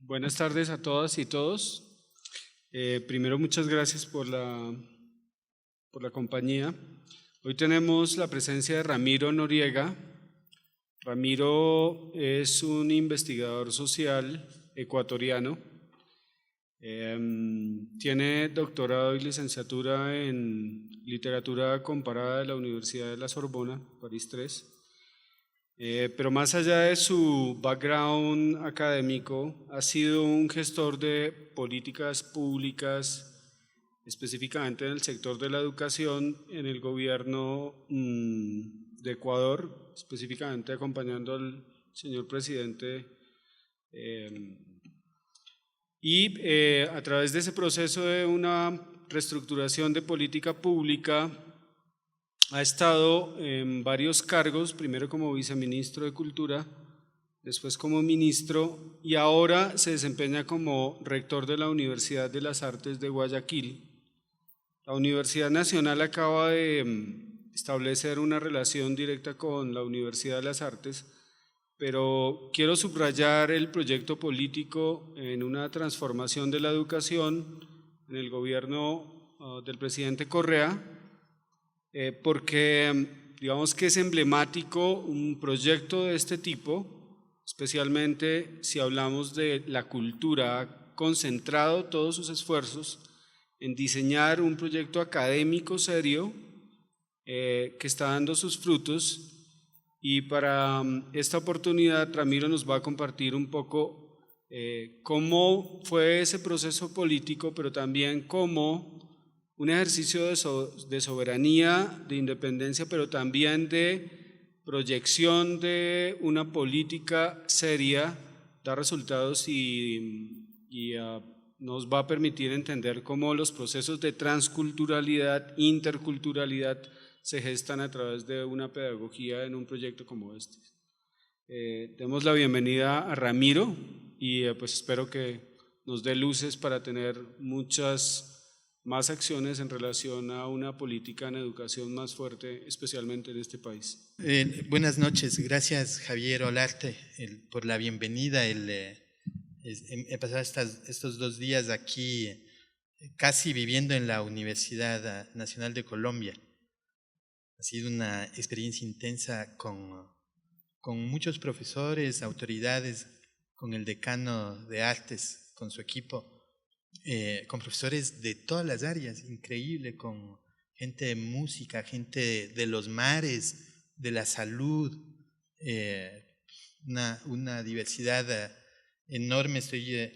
Buenas tardes a todas y todos. Primero, muchas gracias por la compañía. Hoy tenemos la presencia de Ramiro Noriega. Ramiro es un investigador social ecuatoriano. Tiene doctorado y licenciatura en literatura comparada de la Universidad de la Sorbona, París 3. Pero más allá de su background académico, ha sido un gestor de políticas públicas, específicamente en el sector de la educación, en el gobierno de Ecuador, específicamente acompañando al señor presidente. A través de ese proceso de una reestructuración de política pública, ha estado en varios cargos, primero como viceministro de Cultura, después como ministro y ahora se desempeña como rector de la Universidad de las Artes de Guayaquil. La Universidad Nacional acaba de establecer una relación directa con la Universidad de las Artes, pero quiero subrayar el proyecto político en una transformación de la educación en el gobierno del presidente Correa, porque digamos que es emblemático un proyecto de este tipo, especialmente si hablamos de la cultura. Ha concentrado todos sus esfuerzos en diseñar un proyecto académico serio que está dando sus frutos, y para esta oportunidad Ramiro nos va a compartir un poco cómo fue ese proceso político, pero también cómo un ejercicio de soberanía, de independencia, pero también de proyección de una política seria, da resultados y nos va a permitir entender cómo los procesos de transculturalidad, interculturalidad, se gestan a través de una pedagogía en un proyecto como este. Demos la bienvenida a Ramiro y pues espero que nos dé luces para tener muchas más acciones en relación a una política en educación más fuerte, especialmente en este país. Buenas noches, gracias Javier Olarte por la bienvenida. He pasado estos 2 días aquí casi viviendo en la Universidad Nacional de Colombia. Ha sido una experiencia intensa con muchos profesores, autoridades, con el decano de artes, con su equipo, con profesores de todas las áreas, increíble, con gente de música, gente de los mares, de la salud, una diversidad enorme. Estoy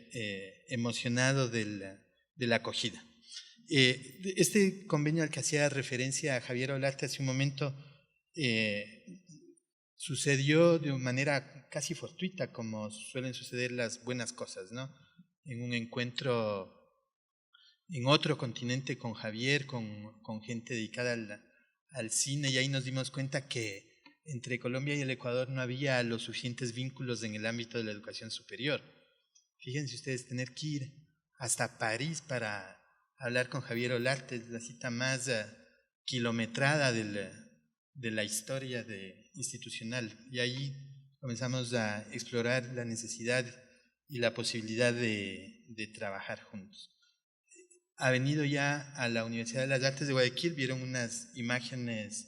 emocionado de la acogida. Este convenio al que hacía referencia a Javier Olarte hace un momento sucedió de manera casi fortuita, como suelen suceder las buenas cosas, ¿no? En un encuentro en otro continente con Javier, con gente dedicada al cine, y ahí nos dimos cuenta que entre Colombia y el Ecuador no había los suficientes vínculos en el ámbito de la educación superior. Fíjense ustedes, tener que ir hasta París para hablar con Javier Olarte, la cita más kilometrada de la historia institucional, y ahí comenzamos a explorar la necesidad y la posibilidad de trabajar juntos. Ha venido ya a la Universidad de las Artes de Guayaquil, vieron unas imágenes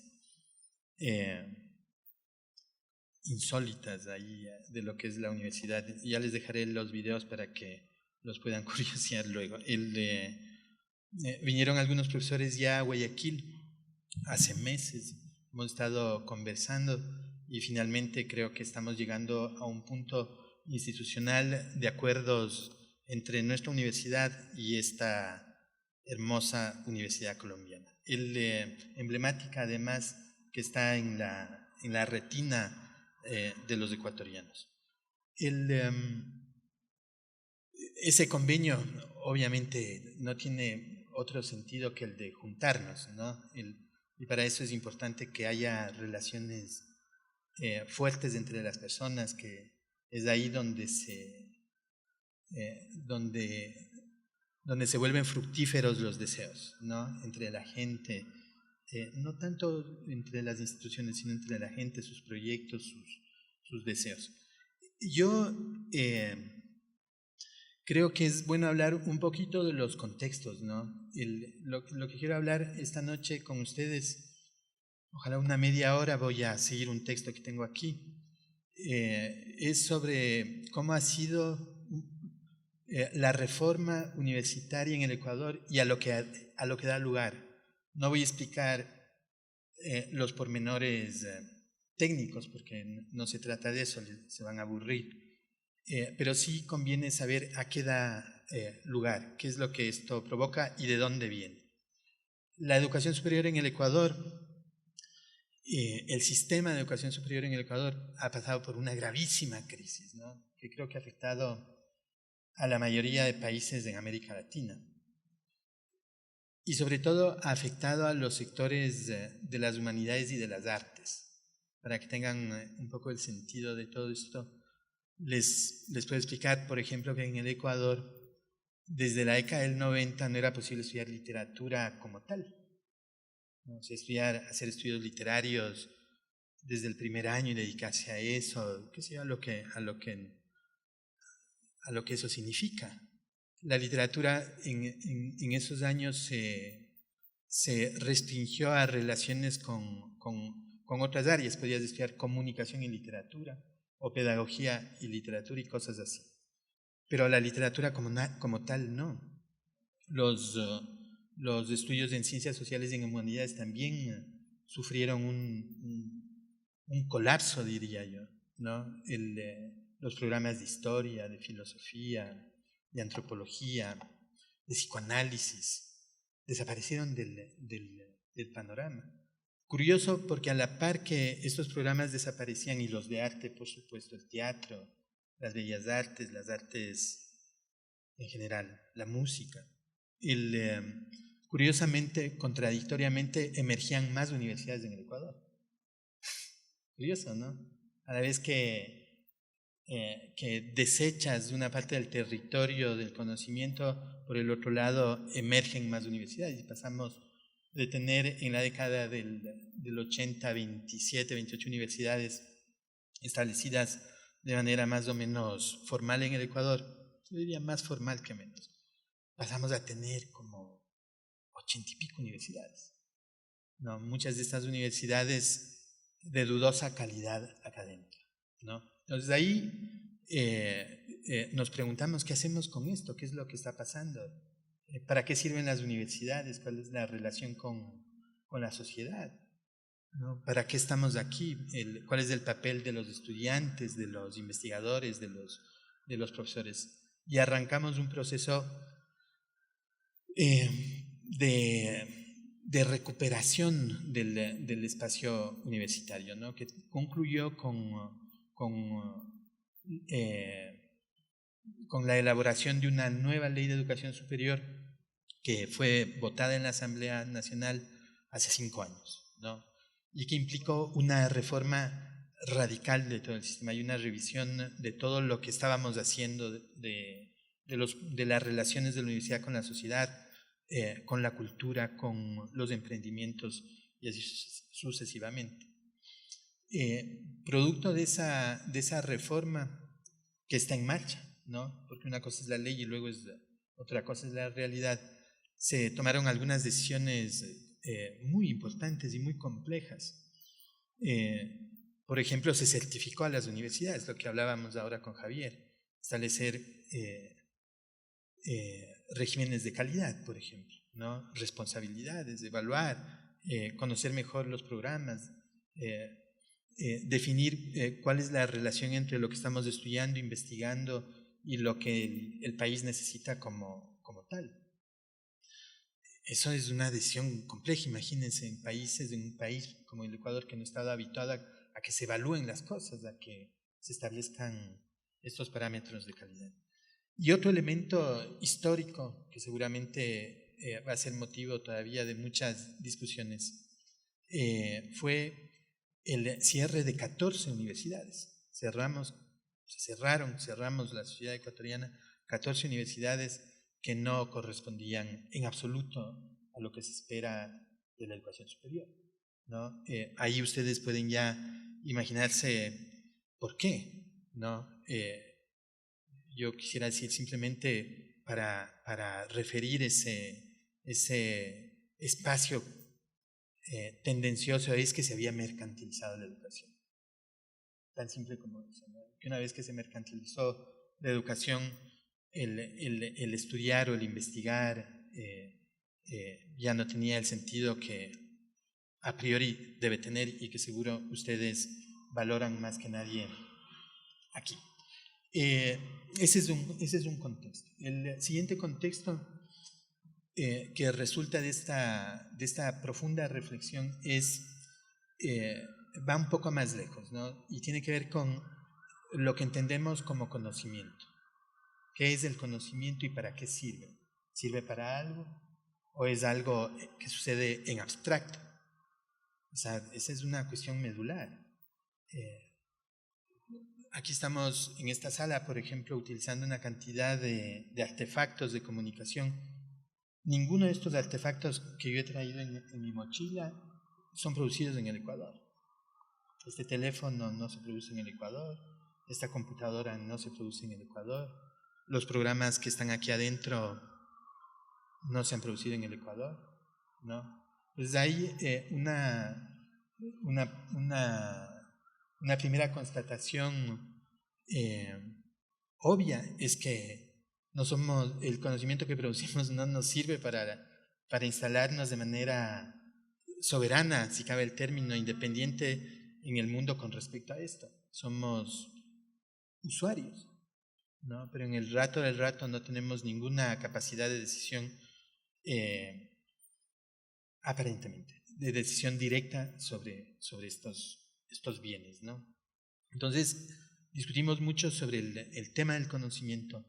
insólitas ahí de lo que es la universidad. Ya les dejaré los videos para que los puedan curiosear luego. Vinieron algunos profesores ya a Guayaquil hace meses, hemos estado conversando y finalmente creo que estamos llegando a un punto institucional de acuerdos entre nuestra universidad y esta hermosa universidad colombiana. Emblemática además, que está en la retina de los ecuatorianos. Ese convenio obviamente no tiene otro sentido que el de juntarnos, ¿no? Y para eso es importante que haya relaciones fuertes entre las personas, que es ahí donde se vuelven fructíferos los deseos, ¿no? Entre la gente, no tanto entre las instituciones, sino entre la gente, sus proyectos, sus deseos. Yo creo que es bueno hablar un poquito de los contextos, ¿no? Lo que quiero hablar esta noche con ustedes, ojalá una media hora, voy a seguir un texto que tengo aquí, es sobre cómo ha sido la reforma universitaria en el Ecuador y a lo que da lugar. No voy a explicar los pormenores técnicos, porque no se trata de eso, se van a aburrir. Pero sí conviene saber a qué da lugar, qué es lo que esto provoca y de dónde viene. La educación superior en el Ecuador, el sistema de educación superior en el Ecuador ha pasado por una gravísima crisis, ¿no? Que creo que ha afectado a la mayoría de países en América Latina. Y sobre todo ha afectado a los sectores de las humanidades y de las artes. Para que tengan un poco el sentido de todo esto, les puedo explicar, por ejemplo, que en el Ecuador, desde la década del 90 no era posible estudiar literatura como tal. ¿No? O sea, hacer estudios literarios desde el primer año y dedicarse a eso, qué sé yo, a lo que eso significa. La literatura en esos años se restringió a relaciones con otras áreas. Podías estudiar comunicación y literatura, o pedagogía y literatura y cosas así. Pero la literatura como tal no. Los estudios en ciencias sociales y en humanidades también sufrieron un colapso, diría yo, ¿no? Los programas de historia, de filosofía, de antropología, de psicoanálisis, desaparecieron del panorama. Curioso porque a la par que estos programas desaparecían, y los de arte, por supuesto, el teatro, las bellas artes, las artes en general, la música, curiosamente, contradictoriamente, emergían más universidades en el Ecuador. Curioso, ¿no? A la vez que desechas una parte del territorio del conocimiento, por el otro lado emergen más universidades y pasamos de tener en la década del 80, 27, 28 universidades establecidas de manera más o menos formal en el Ecuador, yo diría más formal que menos, pasamos a tener como 80 y pico universidades, ¿no? Muchas de estas universidades de dudosa calidad académica, ¿no? Entonces ahí nos preguntamos qué hacemos con esto, qué es lo que está pasando, para qué sirven las universidades, cuál es la relación con la sociedad, ¿no? ¿Para qué estamos aquí? ¿Cuál es el papel de los estudiantes, de los investigadores, de los profesores? Y arrancamos un proceso de recuperación del espacio universitario, ¿no? Que concluyó con la elaboración de una nueva ley de educación superior que fue votada en la Asamblea Nacional hace 5 años, ¿no? Y que implicó una reforma radical de todo el sistema y una revisión de todo lo que estábamos haciendo de las relaciones de la universidad con la sociedad, con la cultura, con los emprendimientos y así sucesivamente. Producto de esa reforma que está en marcha, ¿no? Porque una cosa es la ley y luego otra cosa es la realidad, se tomaron algunas decisiones muy importantes y muy complejas. Por ejemplo, se certificó a las universidades, lo que hablábamos ahora con Javier, establecer regímenes de calidad, por ejemplo, ¿no? Responsabilidades, evaluar, conocer mejor los programas, definir cuál es la relación entre lo que estamos estudiando, investigando y lo que el país necesita como tal. Eso es una decisión compleja, imagínense, en un país como el Ecuador que no está habituado a que se evalúen las cosas, a que se establezcan estos parámetros de calidad. Y otro elemento histórico que seguramente va a ser motivo todavía de muchas discusiones fue el cierre de 14 universidades. Cerramos la sociedad ecuatoriana, 14 universidades que no correspondían en absoluto a lo que se espera de la educación superior, ¿no? Ahí ustedes pueden ya imaginarse por qué, ¿no? yo quisiera decir simplemente para referir ese espacio tendencioso, es que se había mercantilizado la educación. Tan simple como eso, ¿no? Que una vez que se mercantilizó la educación, el estudiar o el investigar ya no tenía el sentido que a priori debe tener y que seguro ustedes valoran más que nadie aquí. Ese es un contexto. El siguiente contexto que resulta de esta profunda reflexión va un poco más lejos, ¿no? Y tiene que ver con lo que entendemos como conocimiento. ¿Qué es el conocimiento y para qué sirve? ¿Sirve para algo o es algo que sucede en abstracto? O sea, esa es una cuestión medular. Aquí estamos en esta sala, por ejemplo, utilizando una cantidad de artefactos de comunicación. Ninguno de estos artefactos que yo he traído en mi mochila son producidos en el Ecuador. Este teléfono no se produce en el Ecuador, esta computadora no se produce en el Ecuador, los programas que están aquí adentro no se han producido en el Ecuador, ¿no? Pues hay una primera constatación obvia, es que el conocimiento que producimos no nos sirve para instalarnos de manera soberana, si cabe el término, independiente en el mundo con respecto a esto. Somos usuarios, ¿no? Pero en el rato del rato no tenemos ninguna capacidad de decisión aparentemente, de decisión directa sobre estos bienes, ¿no? Entonces, discutimos mucho sobre el tema del conocimiento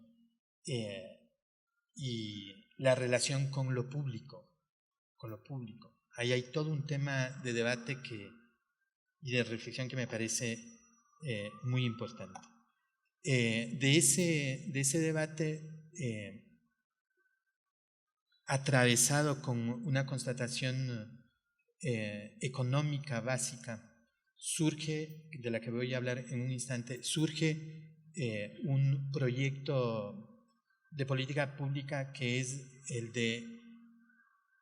y la relación con lo público, Ahí hay todo un tema de debate y de reflexión que me parece muy importante. De ese debate atravesado con una constatación económica básica, surge, de la que voy a hablar en un instante, surge un proyecto de política pública que es el de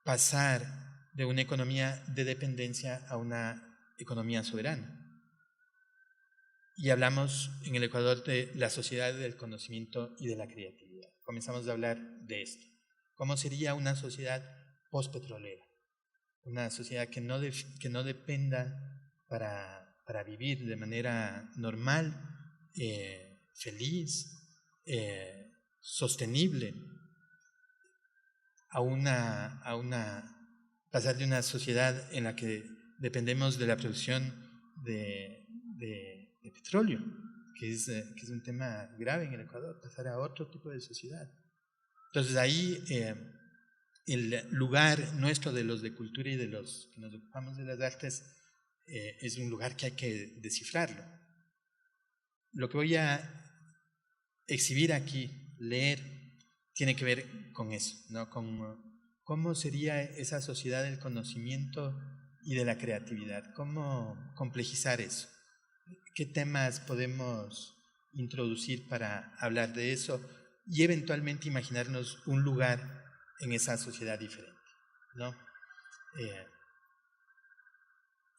pasar de una economía de dependencia a una economía soberana. Y hablamos en el Ecuador de la sociedad del conocimiento y de la creatividad. Comenzamos a hablar de esto. ¿Cómo sería una sociedad postpetrolera? Una sociedad que no dependa para vivir de manera normal, feliz, sostenible, pasar de una sociedad en la que dependemos de la producción de petróleo, que es un tema grave en el Ecuador, pasar a otro tipo de sociedad. Entonces ahí el lugar nuestro de los de cultura y de los que nos ocupamos de las artes es un lugar que hay que descifrarlo. Lo que voy a exhibir aquí, leer, tiene que ver con eso, ¿no? Con cómo sería esa sociedad del conocimiento y de la creatividad, cómo complejizar eso, qué temas podemos introducir para hablar de eso y eventualmente imaginarnos un lugar en esa sociedad diferente, ¿no?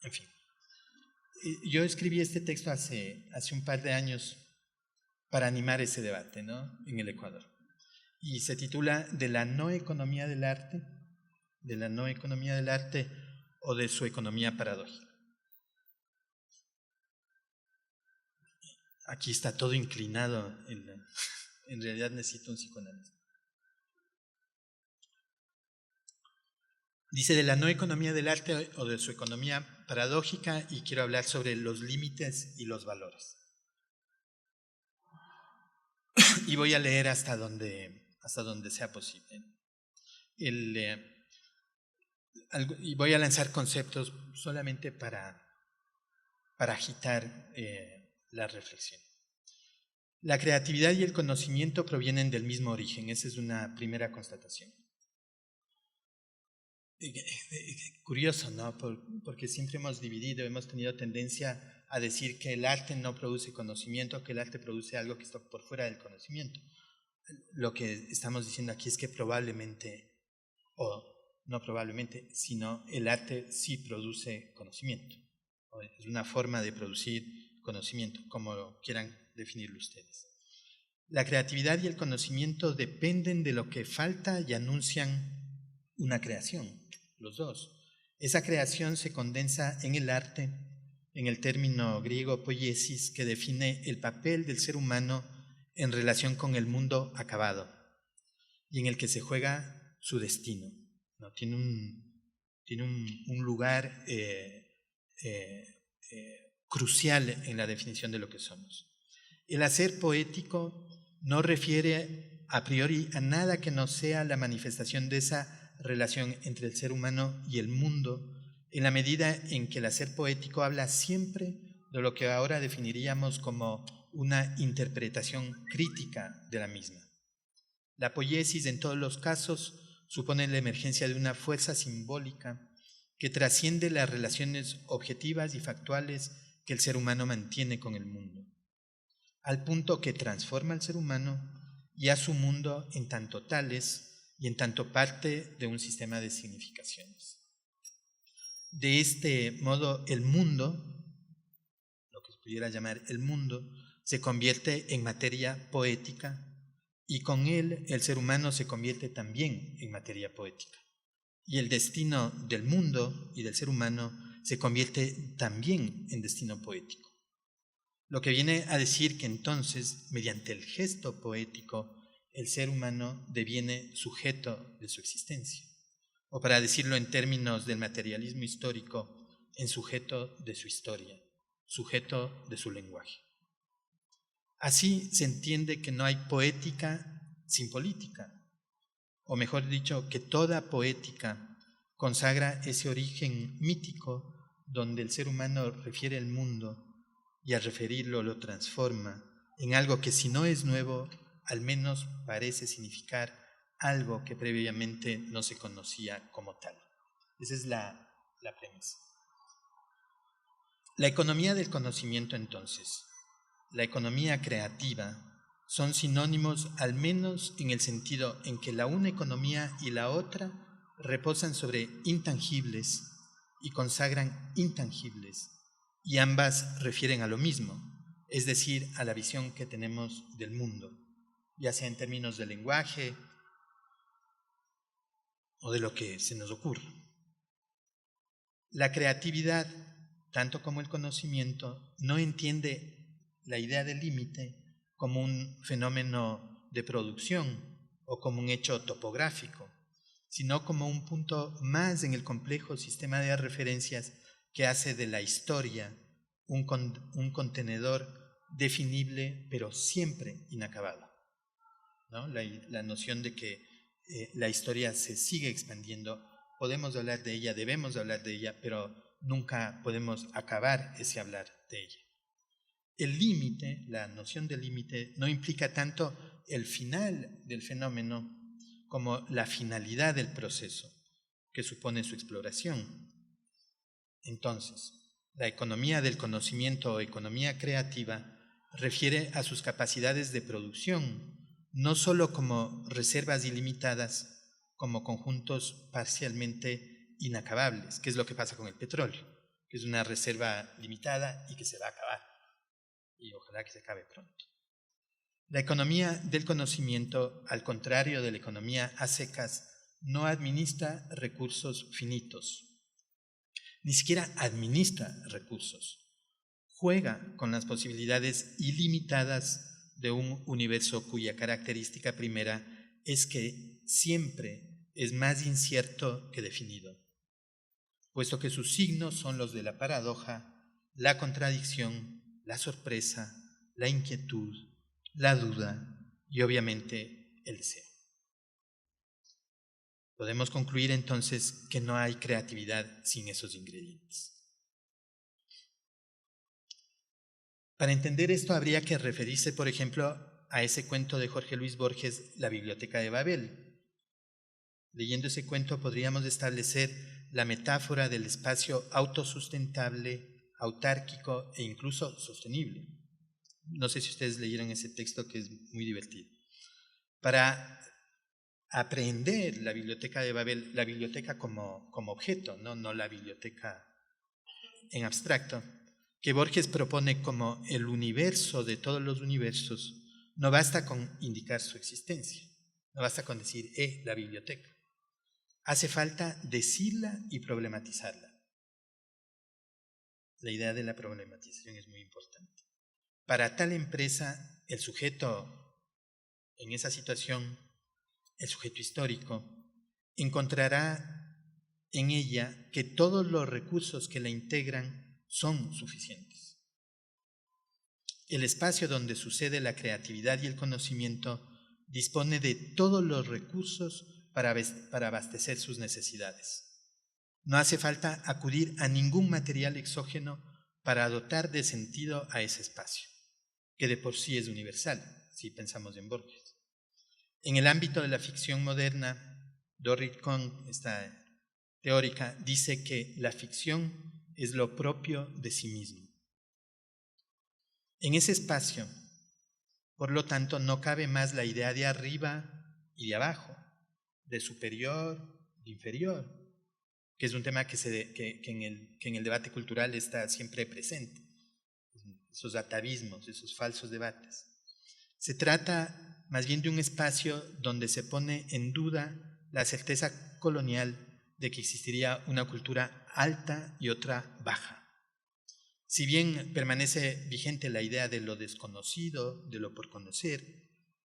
En fin. Yo escribí este texto hace un par de años para animar ese debate, ¿no? En el Ecuador. Y se titula De la no economía del arte o de su economía paradójica. Aquí está todo inclinado, en realidad necesito un psicoanálisis. Dice de la no economía del arte o de su economía paradójica, y quiero hablar sobre los límites y los valores. Y voy a leer hasta donde sea posible. Y voy a lanzar conceptos solamente para agitar la reflexión. La creatividad y el conocimiento provienen del mismo origen, esa es una primera constatación. Curioso, ¿no? Porque siempre hemos tenido tendencia a decir que el arte no produce conocimiento, que el arte produce algo que está por fuera del conocimiento. Lo que estamos diciendo aquí es que probablemente, o no probablemente, sino el arte sí produce conocimiento. Es una forma de producir conocimiento, como quieran definirlo ustedes. La creatividad y el conocimiento dependen de lo que falta y anuncian una creación, los dos. Esa creación se condensa en el arte, en el término griego poiesis, que define el papel del ser humano en relación con el mundo acabado y en el que se juega su destino, ¿no? Tiene un lugar crucial en la definición de lo que somos. El hacer poético no refiere a priori a nada que no sea la manifestación de esa relación entre el ser humano y el mundo, en la medida en que el hacer poético habla siempre de lo que ahora definiríamos como una interpretación crítica de la misma. La poiesis, en todos los casos, supone la emergencia de una fuerza simbólica que trasciende las relaciones objetivas y factuales que el ser humano mantiene con el mundo, al punto que transforma al ser humano y a su mundo en tanto tales y en tanto parte de un sistema de significaciones. De este modo, el mundo, lo que se pudiera llamar el mundo, se convierte en materia poética y con él el ser humano se convierte también en materia poética. Y el destino del mundo y del ser humano se convierte también en destino poético. Lo que viene a decir que entonces, mediante el gesto poético, el ser humano deviene sujeto de su existencia, o para decirlo en términos del materialismo histórico, en sujeto de su historia, sujeto de su lenguaje. Así se entiende que no hay poética sin política, o mejor dicho, que toda poética consagra ese origen mítico donde el ser humano refiere el mundo y al referirlo lo transforma en algo que si no es nuevo, al menos parece significar algo que previamente no se conocía como tal. Esa es la premisa. La economía del conocimiento, entonces, la economía creativa, son sinónimos al menos en el sentido en que la una economía y la otra reposan sobre intangibles y consagran intangibles, y ambas refieren a lo mismo, es decir, a la visión que tenemos del mundo, ya sea en términos de lenguaje o de lo que se nos ocurra. La creatividad, tanto como el conocimiento, no entiende la idea del límite como un fenómeno de producción o como un hecho topográfico, sino como un punto más en el complejo sistema de referencias que hace de la historia un contenedor definible pero siempre inacabado, ¿no? La noción de que la historia se sigue expandiendo, podemos hablar de ella, debemos hablar de ella, pero nunca podemos acabar ese hablar de ella. El límite, la noción del límite, no implica tanto el final del fenómeno como la finalidad del proceso que supone su exploración. Entonces, la economía del conocimiento o economía creativa refiere a sus capacidades de producción, no solo como reservas ilimitadas, como conjuntos parcialmente inacabables, que es lo que pasa con el petróleo, que es una reserva limitada y que se va a acabar, y ojalá que se acabe pronto. La economía del conocimiento, al contrario de la economía a secas, no administra recursos finitos, ni siquiera administra recursos. Juega con las posibilidades ilimitadas de un universo cuya característica primera es que siempre es más incierto que definido, puesto que sus signos son los de la paradoja, la contradicción, la sorpresa, la inquietud, la duda y obviamente el deseo. Podemos concluir entonces que no hay creatividad sin esos ingredientes. Para entender esto habría que referirse, por ejemplo, a ese cuento de Jorge Luis Borges, La Biblioteca de Babel. Leyendo ese cuento podríamos establecer la metáfora del espacio autosustentable, autárquico e incluso sostenible. No sé si ustedes leyeron ese texto, que es muy divertido. Para aprender la biblioteca de Babel, la biblioteca como objeto, no la biblioteca en abstracto, que Borges propone como el universo de todos los universos, no basta con indicar su existencia, no basta con decir, la biblioteca. Hace falta decirla y problematizarla. La idea de la problematización es muy importante. Para tal empresa, el sujeto en esa situación, el sujeto histórico, encontrará en ella que todos los recursos que la integran son suficientes. El espacio donde sucede la creatividad y el conocimiento dispone de todos los recursos para abastecer sus necesidades. No hace falta acudir a ningún material exógeno para dotar de sentido a ese espacio, que de por sí es universal, si pensamos en Borges. En el ámbito de la ficción moderna, Dorit Kohn, esta teórica, dice que la ficción es lo propio de sí mismo. En ese espacio, por lo tanto, no cabe más la idea de arriba y de abajo, de superior, de inferior, que es un tema que en el debate cultural está siempre presente, esos atavismos, esos falsos debates. Se trata más bien de un espacio donde se pone en duda la certeza colonial de que existiría una cultura alta y otra baja. Si bien permanece vigente la idea de lo desconocido, de lo por conocer,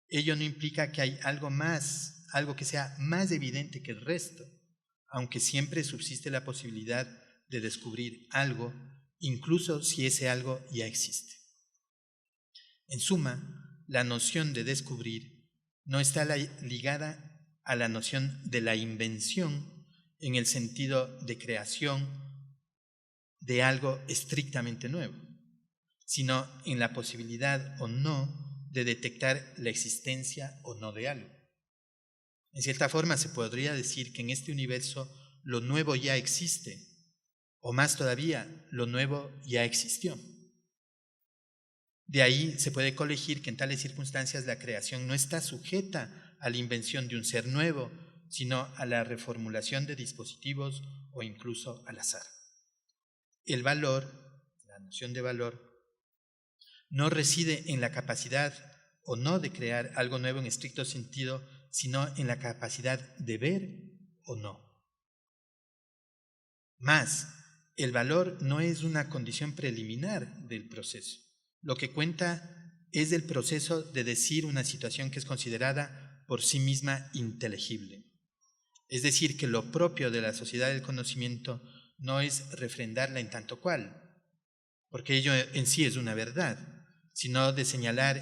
ello no implica que hay algo más, algo que sea más evidente que el resto, aunque siempre subsiste la posibilidad de descubrir algo, incluso si ese algo ya existe. En suma, la noción de descubrir no está ligada a la noción de la invención en el sentido de creación de algo estrictamente nuevo, sino en la posibilidad o no de detectar la existencia o no de algo. En cierta forma se podría decir que en este universo lo nuevo ya existe, o más todavía, lo nuevo ya existió. De ahí se puede colegir que en tales circunstancias la creación no está sujeta a la invención de un ser nuevo, sino a la reformulación de dispositivos o incluso al azar. El valor, la noción de valor, no reside en la capacidad o no de crear algo nuevo en estricto sentido, sino en la capacidad de ver o no. Más, el valor no es una condición preliminar del proceso. Lo que cuenta es del proceso de decir una situación que es considerada por sí misma inteligible. Es decir, que lo propio de la sociedad del conocimiento no es refrendarla en tanto cual, porque ello en sí es una verdad, sino de señalar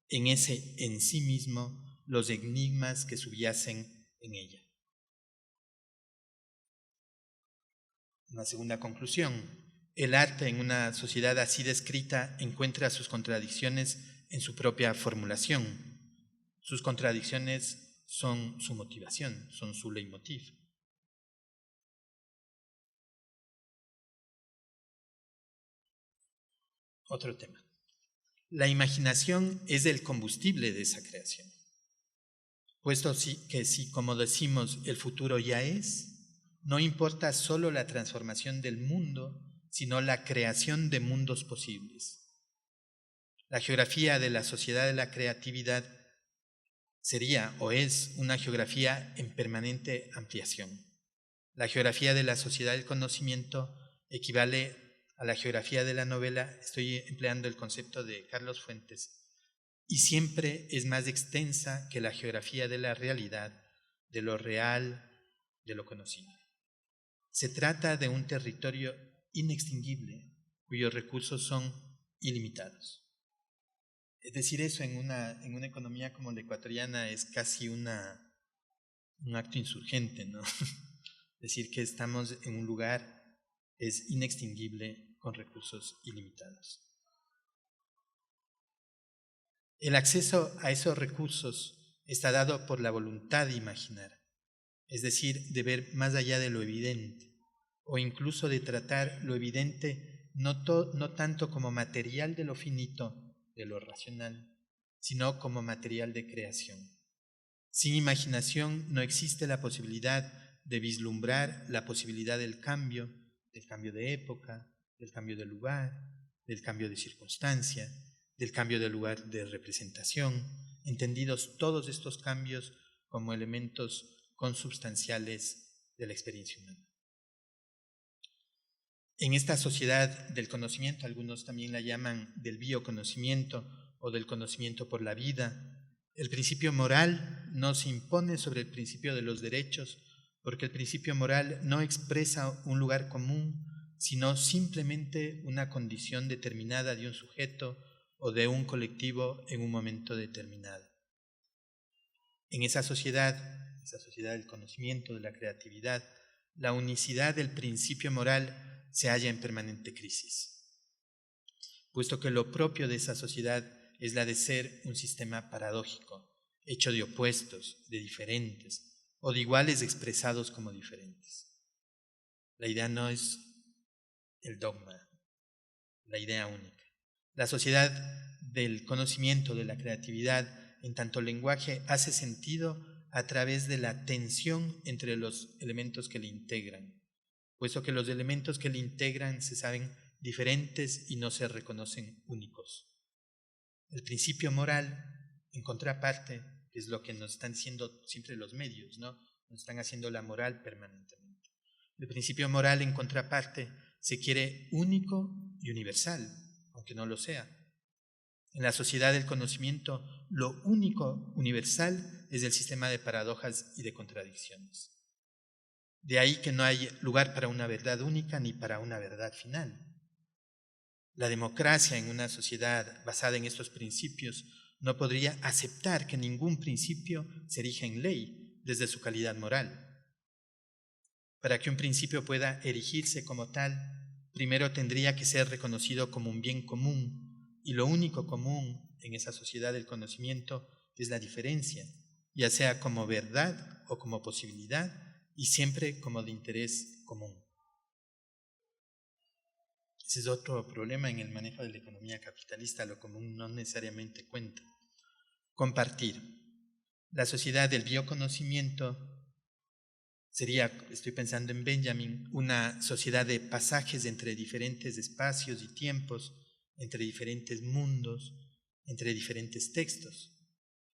en sí mismo los enigmas que subyacen en ella. Una segunda conclusión: el arte en una sociedad así descrita encuentra sus contradicciones en su propia formulación. Sus contradicciones son su motivación, son su leitmotiv. Otro tema. La imaginación es el combustible de esa creación. Puesto que si, como decimos, el futuro ya es, no importa solo la transformación del mundo, sino la creación de mundos posibles. La geografía de la sociedad de la creatividad sería o es una geografía en permanente ampliación. La geografía de la sociedad del conocimiento equivale a la geografía de la novela, estoy empleando el concepto de Carlos Fuentes, y siempre es más extensa que la geografía de la realidad, de lo real, de lo conocido. Se trata de un territorio inextinguible, cuyos recursos son ilimitados. Es decir, eso en una economía como la ecuatoriana es casi un acto insurgente, ¿no? Decir que estamos en un lugar es inextinguible con recursos ilimitados. El acceso a esos recursos está dado por la voluntad de imaginar, es decir, de ver más allá de lo evidente, o incluso de tratar lo evidente no tanto como material de lo finito, de lo racional, sino como material de creación. Sin imaginación no existe la posibilidad de vislumbrar la posibilidad del cambio de época, del cambio de lugar, del cambio de circunstancia, del cambio de lugar de representación, entendidos todos estos cambios como elementos consubstanciales de la experiencia humana. En esta sociedad del conocimiento, algunos también la llaman del bioconocimiento o del conocimiento por la vida, el principio moral no se impone sobre el principio de los derechos, porque el principio moral no expresa un lugar común, sino simplemente una condición determinada de un sujeto o de un colectivo en un momento determinado. En esa sociedad del conocimiento, de la creatividad, la unicidad del principio moral se halla en permanente crisis, puesto que lo propio de esa sociedad es la de ser un sistema paradójico, hecho de opuestos, de diferentes, o de iguales expresados como diferentes. La idea no es el dogma, la idea única. La sociedad del conocimiento, de la creatividad, en tanto lenguaje, hace sentido a través de la tensión entre los elementos que le integran, puesto que los elementos que le integran se saben diferentes y no se reconocen únicos. El principio moral, en contraparte, que es lo que nos están diciendo siempre los medios, ¿no? Nos están haciendo la moral permanentemente. El principio moral, en contraparte, se quiere único y universal, aunque no lo sea. En la sociedad del conocimiento, lo único universal es el sistema de paradojas y de contradicciones. De ahí que no hay lugar para una verdad única ni para una verdad final. La democracia en una sociedad basada en estos principios no podría aceptar que ningún principio se erija en ley desde su calidad moral. Para que un principio pueda erigirse como tal, primero tendría que ser reconocido como un bien común, y lo único común en esa sociedad del conocimiento es la diferencia, ya sea como verdad o como posibilidad, y siempre como de interés común. Ese es otro problema en el manejo de la economía capitalista, lo común no necesariamente cuenta. Compartir. La sociedad del bioconocimiento sería, estoy pensando en Benjamin, una sociedad de pasajes entre diferentes espacios y tiempos, entre diferentes mundos, entre diferentes textos.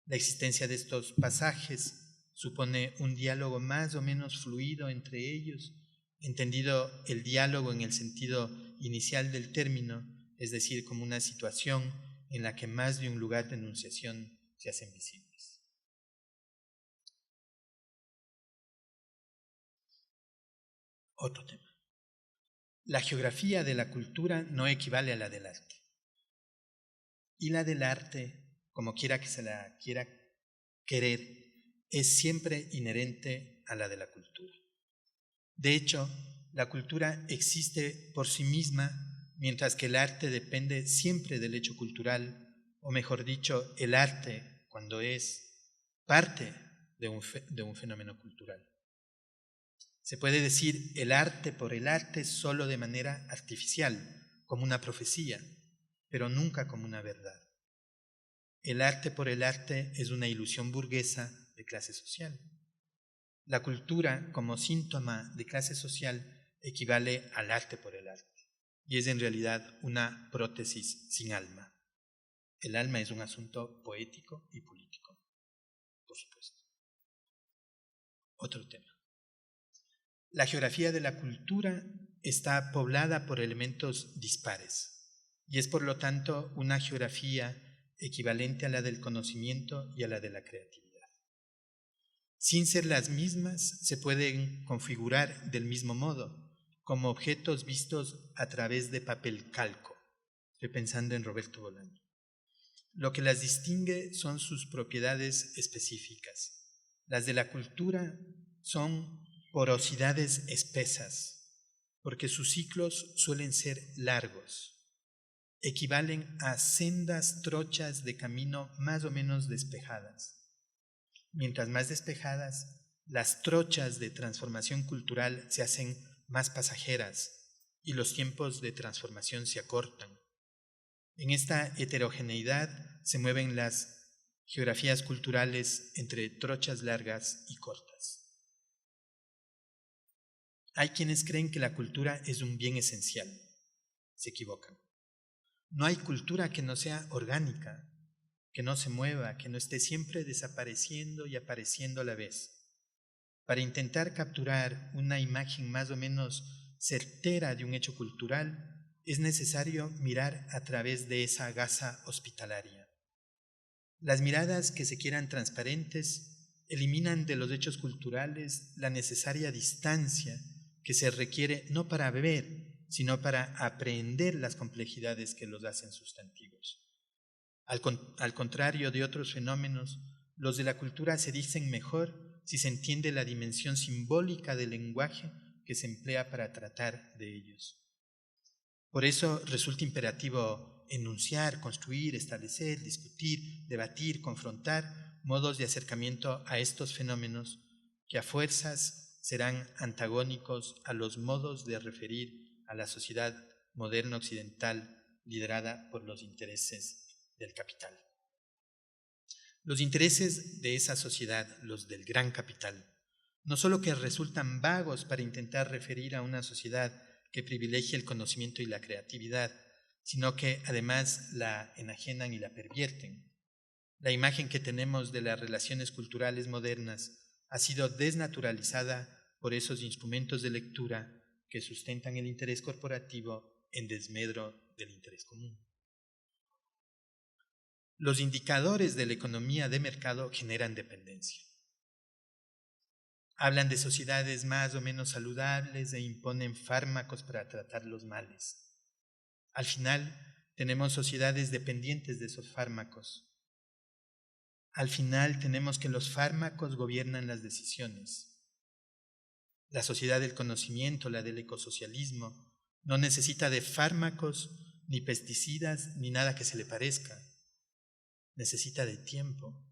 La existencia de estos pasajes supone un diálogo más o menos fluido entre ellos, entendido el diálogo en el sentido inicial del término, es decir, como una situación en la que más de un lugar de enunciación se hacen visibles. Otro tema. La geografía de la cultura no equivale a la del arte. Y la del arte, como quiera que se la quiera querer, es siempre inherente a la de la cultura. De hecho, la cultura existe por sí misma, mientras que el arte depende siempre del hecho cultural, o mejor dicho, el arte, cuando es parte de un fenómeno cultural. Se puede decir el arte por el arte solo de manera artificial, como una profecía, pero nunca como una verdad. El arte por el arte es una ilusión burguesa de clase social. La cultura, como síntoma de clase social, equivale al arte por el arte, y es en realidad una prótesis sin alma. El alma es un asunto poético y político, por supuesto. Otro tema. La geografía de la cultura está poblada por elementos dispares, y es por lo tanto una geografía equivalente a la del conocimiento y a la de la creatividad. Sin ser las mismas, se pueden configurar del mismo modo, como objetos vistos a través de papel calco. Estoy pensando en Roberto Bolaño. Lo que las distingue son sus propiedades específicas. Las de la cultura son porosidades espesas, porque sus ciclos suelen ser largos. Equivalen a sendas trochas de camino más o menos despejadas. Mientras más despejadas, las trochas de transformación cultural se hacen más pasajeras y los tiempos de transformación se acortan. En esta heterogeneidad se mueven las geografías culturales entre trochas largas y cortas. Hay quienes creen que la cultura es un bien esencial. Se equivocan. No hay cultura que no sea orgánica, que no se mueva, que no esté siempre desapareciendo y apareciendo a la vez. Para intentar capturar una imagen más o menos certera de un hecho cultural, es necesario mirar a través de esa gasa hospitalaria. Las miradas que se quieran transparentes eliminan de los hechos culturales la necesaria distancia que se requiere no para ver, sino para aprehender las complejidades que los hacen sustantivos. Al contrario de otros fenómenos, los de la cultura se dicen mejor si se entiende la dimensión simbólica del lenguaje que se emplea para tratar de ellos. Por eso resulta imperativo enunciar, construir, establecer, discutir, debatir, confrontar modos de acercamiento a estos fenómenos que a fuerzas serán antagónicos a los modos de referir a la sociedad moderna occidental liderada por los intereses del capital. Los intereses de esa sociedad, los del gran capital, no solo que resultan vagos para intentar referir a una sociedad que privilegia el conocimiento y la creatividad, sino que además la enajenan y la pervierten. La imagen que tenemos de las relaciones culturales modernas ha sido desnaturalizada por esos instrumentos de lectura que sustentan el interés corporativo en desmedro del interés común. Los indicadores de la economía de mercado generan dependencia. Hablan de sociedades más o menos saludables e imponen fármacos para tratar los males. Al final, tenemos sociedades dependientes de esos fármacos. Al final, tenemos que los fármacos gobiernan las decisiones. La sociedad del conocimiento, la del ecosocialismo, no necesita de fármacos, ni pesticidas, ni nada que se le parezca. Necesita de tiempo.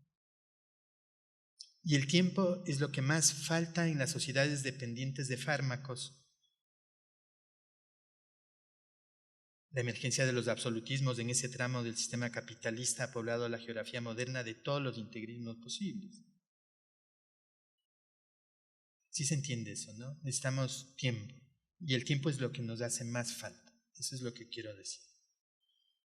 Y el tiempo es lo que más falta en las sociedades dependientes de fármacos. La emergencia de los absolutismos en ese tramo del sistema capitalista ha poblado la geografía moderna de todos los integrismos posibles. Sí se entiende eso, ¿no? Necesitamos tiempo. Y el tiempo es lo que nos hace más falta. Eso es lo que quiero decir.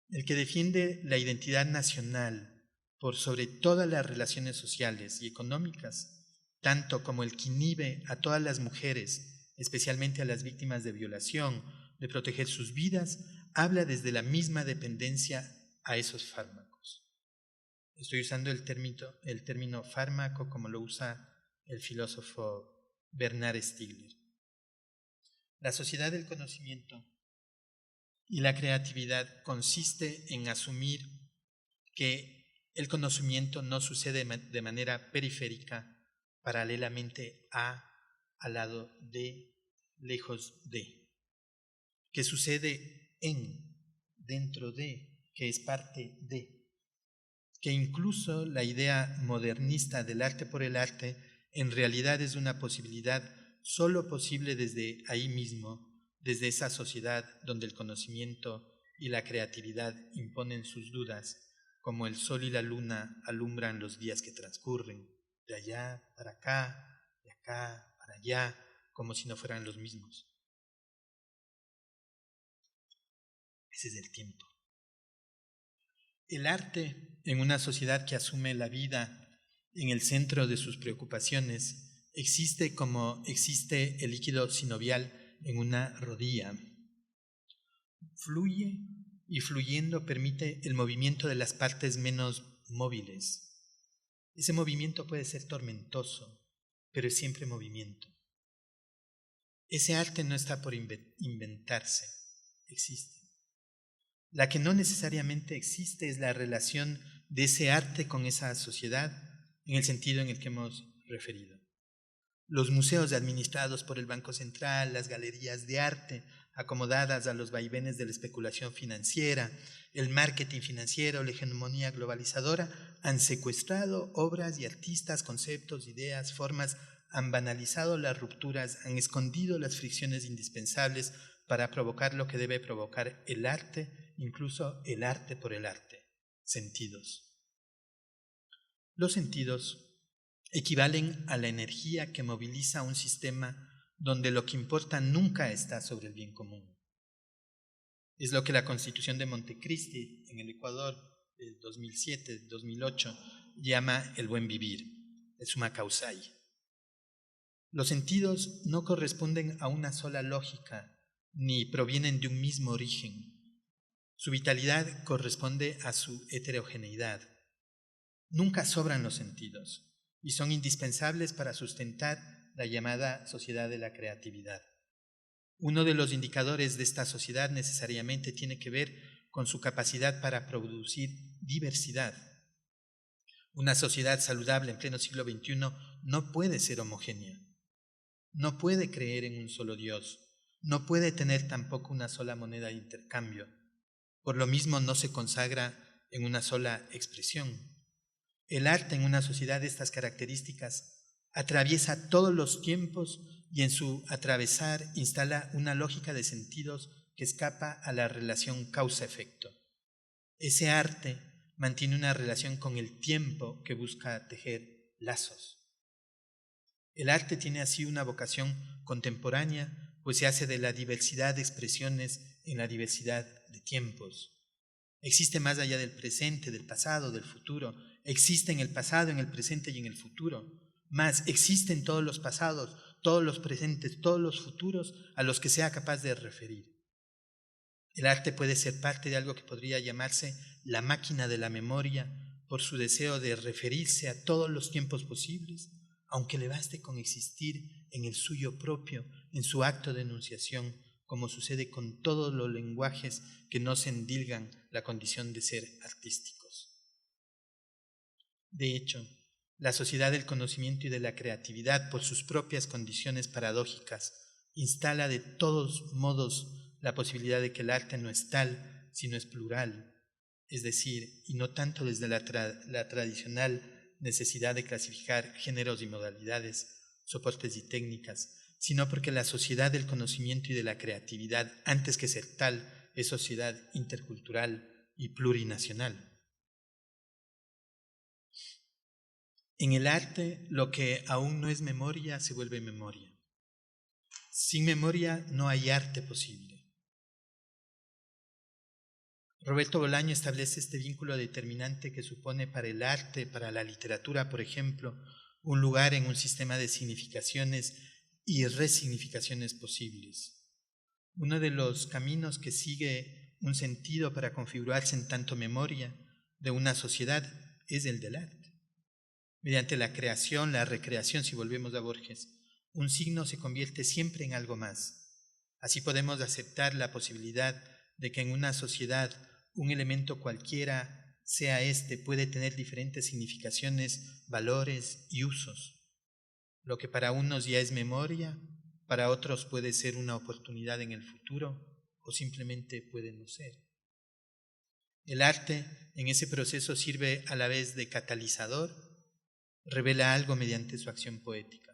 El que defiende la identidad nacional por sobre todas las relaciones sociales y económicas, tanto como el que inhibe a todas las mujeres, especialmente a las víctimas de violación, de proteger sus vidas, habla desde la misma dependencia a esos fármacos. Estoy usando el término fármaco como lo usa el filósofo Bernard Stiegler. La sociedad del conocimiento y la creatividad consiste en asumir que el conocimiento no sucede de manera periférica, paralelamente a, al lado de, lejos de, que sucede en, dentro de, que es parte de, que incluso la idea modernista del arte por el arte en realidad es una posibilidad solo posible desde ahí mismo, desde esa sociedad donde el conocimiento y la creatividad imponen sus dudas, como el sol y la luna alumbran los días que transcurren, de allá para acá, de acá para allá, como si no fueran los mismos. Ese es el tiempo. El arte, en una sociedad que asume la vida en el centro de sus preocupaciones, existe como existe el líquido sinovial en una rodilla. Fluye y fluyendo permite el movimiento de las partes menos móviles. Ese movimiento puede ser tormentoso, pero es siempre movimiento. Ese arte no está por inventarse, existe. La que no necesariamente existe es la relación de ese arte con esa sociedad en el sentido en el que hemos referido. Los museos administrados por el Banco Central, las galerías de arte acomodadas a los vaivenes de la especulación financiera, el marketing financiero, la hegemonía globalizadora, han secuestrado obras y artistas, conceptos, ideas, formas, han banalizado las rupturas, han escondido las fricciones indispensables para provocar lo que debe provocar el arte, incluso el arte por el arte, sentidos. Los sentidos equivalen a la energía que moviliza un sistema donde lo que importa nunca está sobre el bien común. Es lo que la Constitución de Montecristi en el Ecuador del 2007-2008 llama el buen vivir, el summa causai. Los sentidos no corresponden a una sola lógica ni provienen de un mismo origen. Su vitalidad corresponde a su heterogeneidad. Nunca sobran los sentidos y son indispensables para sustentar la llamada sociedad de la creatividad. Uno de los indicadores de esta sociedad necesariamente tiene que ver con su capacidad para producir diversidad. Una sociedad saludable en pleno siglo XXI no puede ser homogénea, no puede creer en un solo Dios, no puede tener tampoco una sola moneda de intercambio. Por lo mismo no se consagra en una sola expresión. El arte en una sociedad de estas características atraviesa todos los tiempos y en su atravesar instala una lógica de sentidos que escapa a la relación causa-efecto. Ese arte mantiene una relación con el tiempo que busca tejer lazos. El arte tiene así una vocación contemporánea, pues se hace de la diversidad de expresiones en la diversidad de tiempos. Existe más allá del presente, del pasado, del futuro. Existe en el pasado, en el presente y en el futuro. Más existen todos los pasados, todos los presentes, todos los futuros a los que sea capaz de referir. El arte puede ser parte de algo que podría llamarse la máquina de la memoria por su deseo de referirse a todos los tiempos posibles, aunque le baste con existir en el suyo propio, en su acto de enunciación, como sucede con todos los lenguajes que no se endilgan la condición de ser artísticos. De hecho, la sociedad del conocimiento y de la creatividad, por sus propias condiciones paradójicas, instala de todos modos la posibilidad de que el arte no es tal, sino es plural, es decir, y no tanto desde la tradicional necesidad de clasificar géneros y modalidades, soportes y técnicas, sino porque la sociedad del conocimiento y de la creatividad, antes que ser tal, es sociedad intercultural y plurinacional. En el arte, lo que aún no es memoria se vuelve memoria. Sin memoria no hay arte posible. Roberto Bolaño establece este vínculo determinante que supone para el arte, para la literatura, por ejemplo, un lugar en un sistema de significaciones y resignificaciones posibles. Uno de los caminos que sigue un sentido para configurarse en tanto memoria de una sociedad es el del arte. Mediante la creación, la recreación, si volvemos a Borges, un signo se convierte siempre en algo más. Así podemos aceptar la posibilidad de que en una sociedad un elemento cualquiera, sea este, puede tener diferentes significaciones, valores y usos. Lo que para unos ya es memoria, para otros puede ser una oportunidad en el futuro o simplemente puede no ser. El arte en ese proceso sirve a la vez de catalizador, revela algo mediante su acción poética.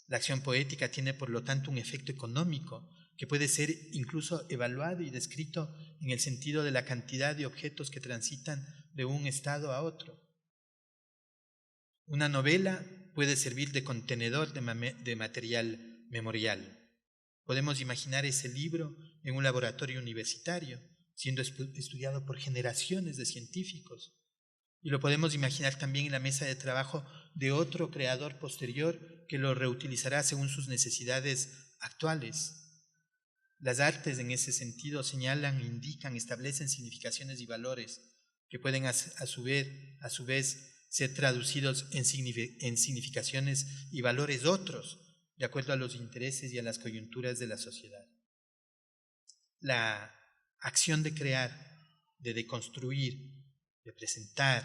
La acción poética tiene por lo tanto un efecto económico que puede ser incluso evaluado y descrito en el sentido de la cantidad de objetos que transitan de un estado a otro. Una novela puede servir de contenedor de material memorial. Podemos imaginar ese libro en un laboratorio universitario, siendo estudiado por generaciones de científicos. Y lo podemos imaginar también en la mesa de trabajo de otro creador posterior que lo reutilizará según sus necesidades actuales. Las artes en ese sentido señalan, indican, establecen significaciones y valores que pueden a su vez ser traducidos en significaciones y valores otros, de acuerdo a los intereses y a las coyunturas de la sociedad. La acción de crear, de deconstruir, de presentar,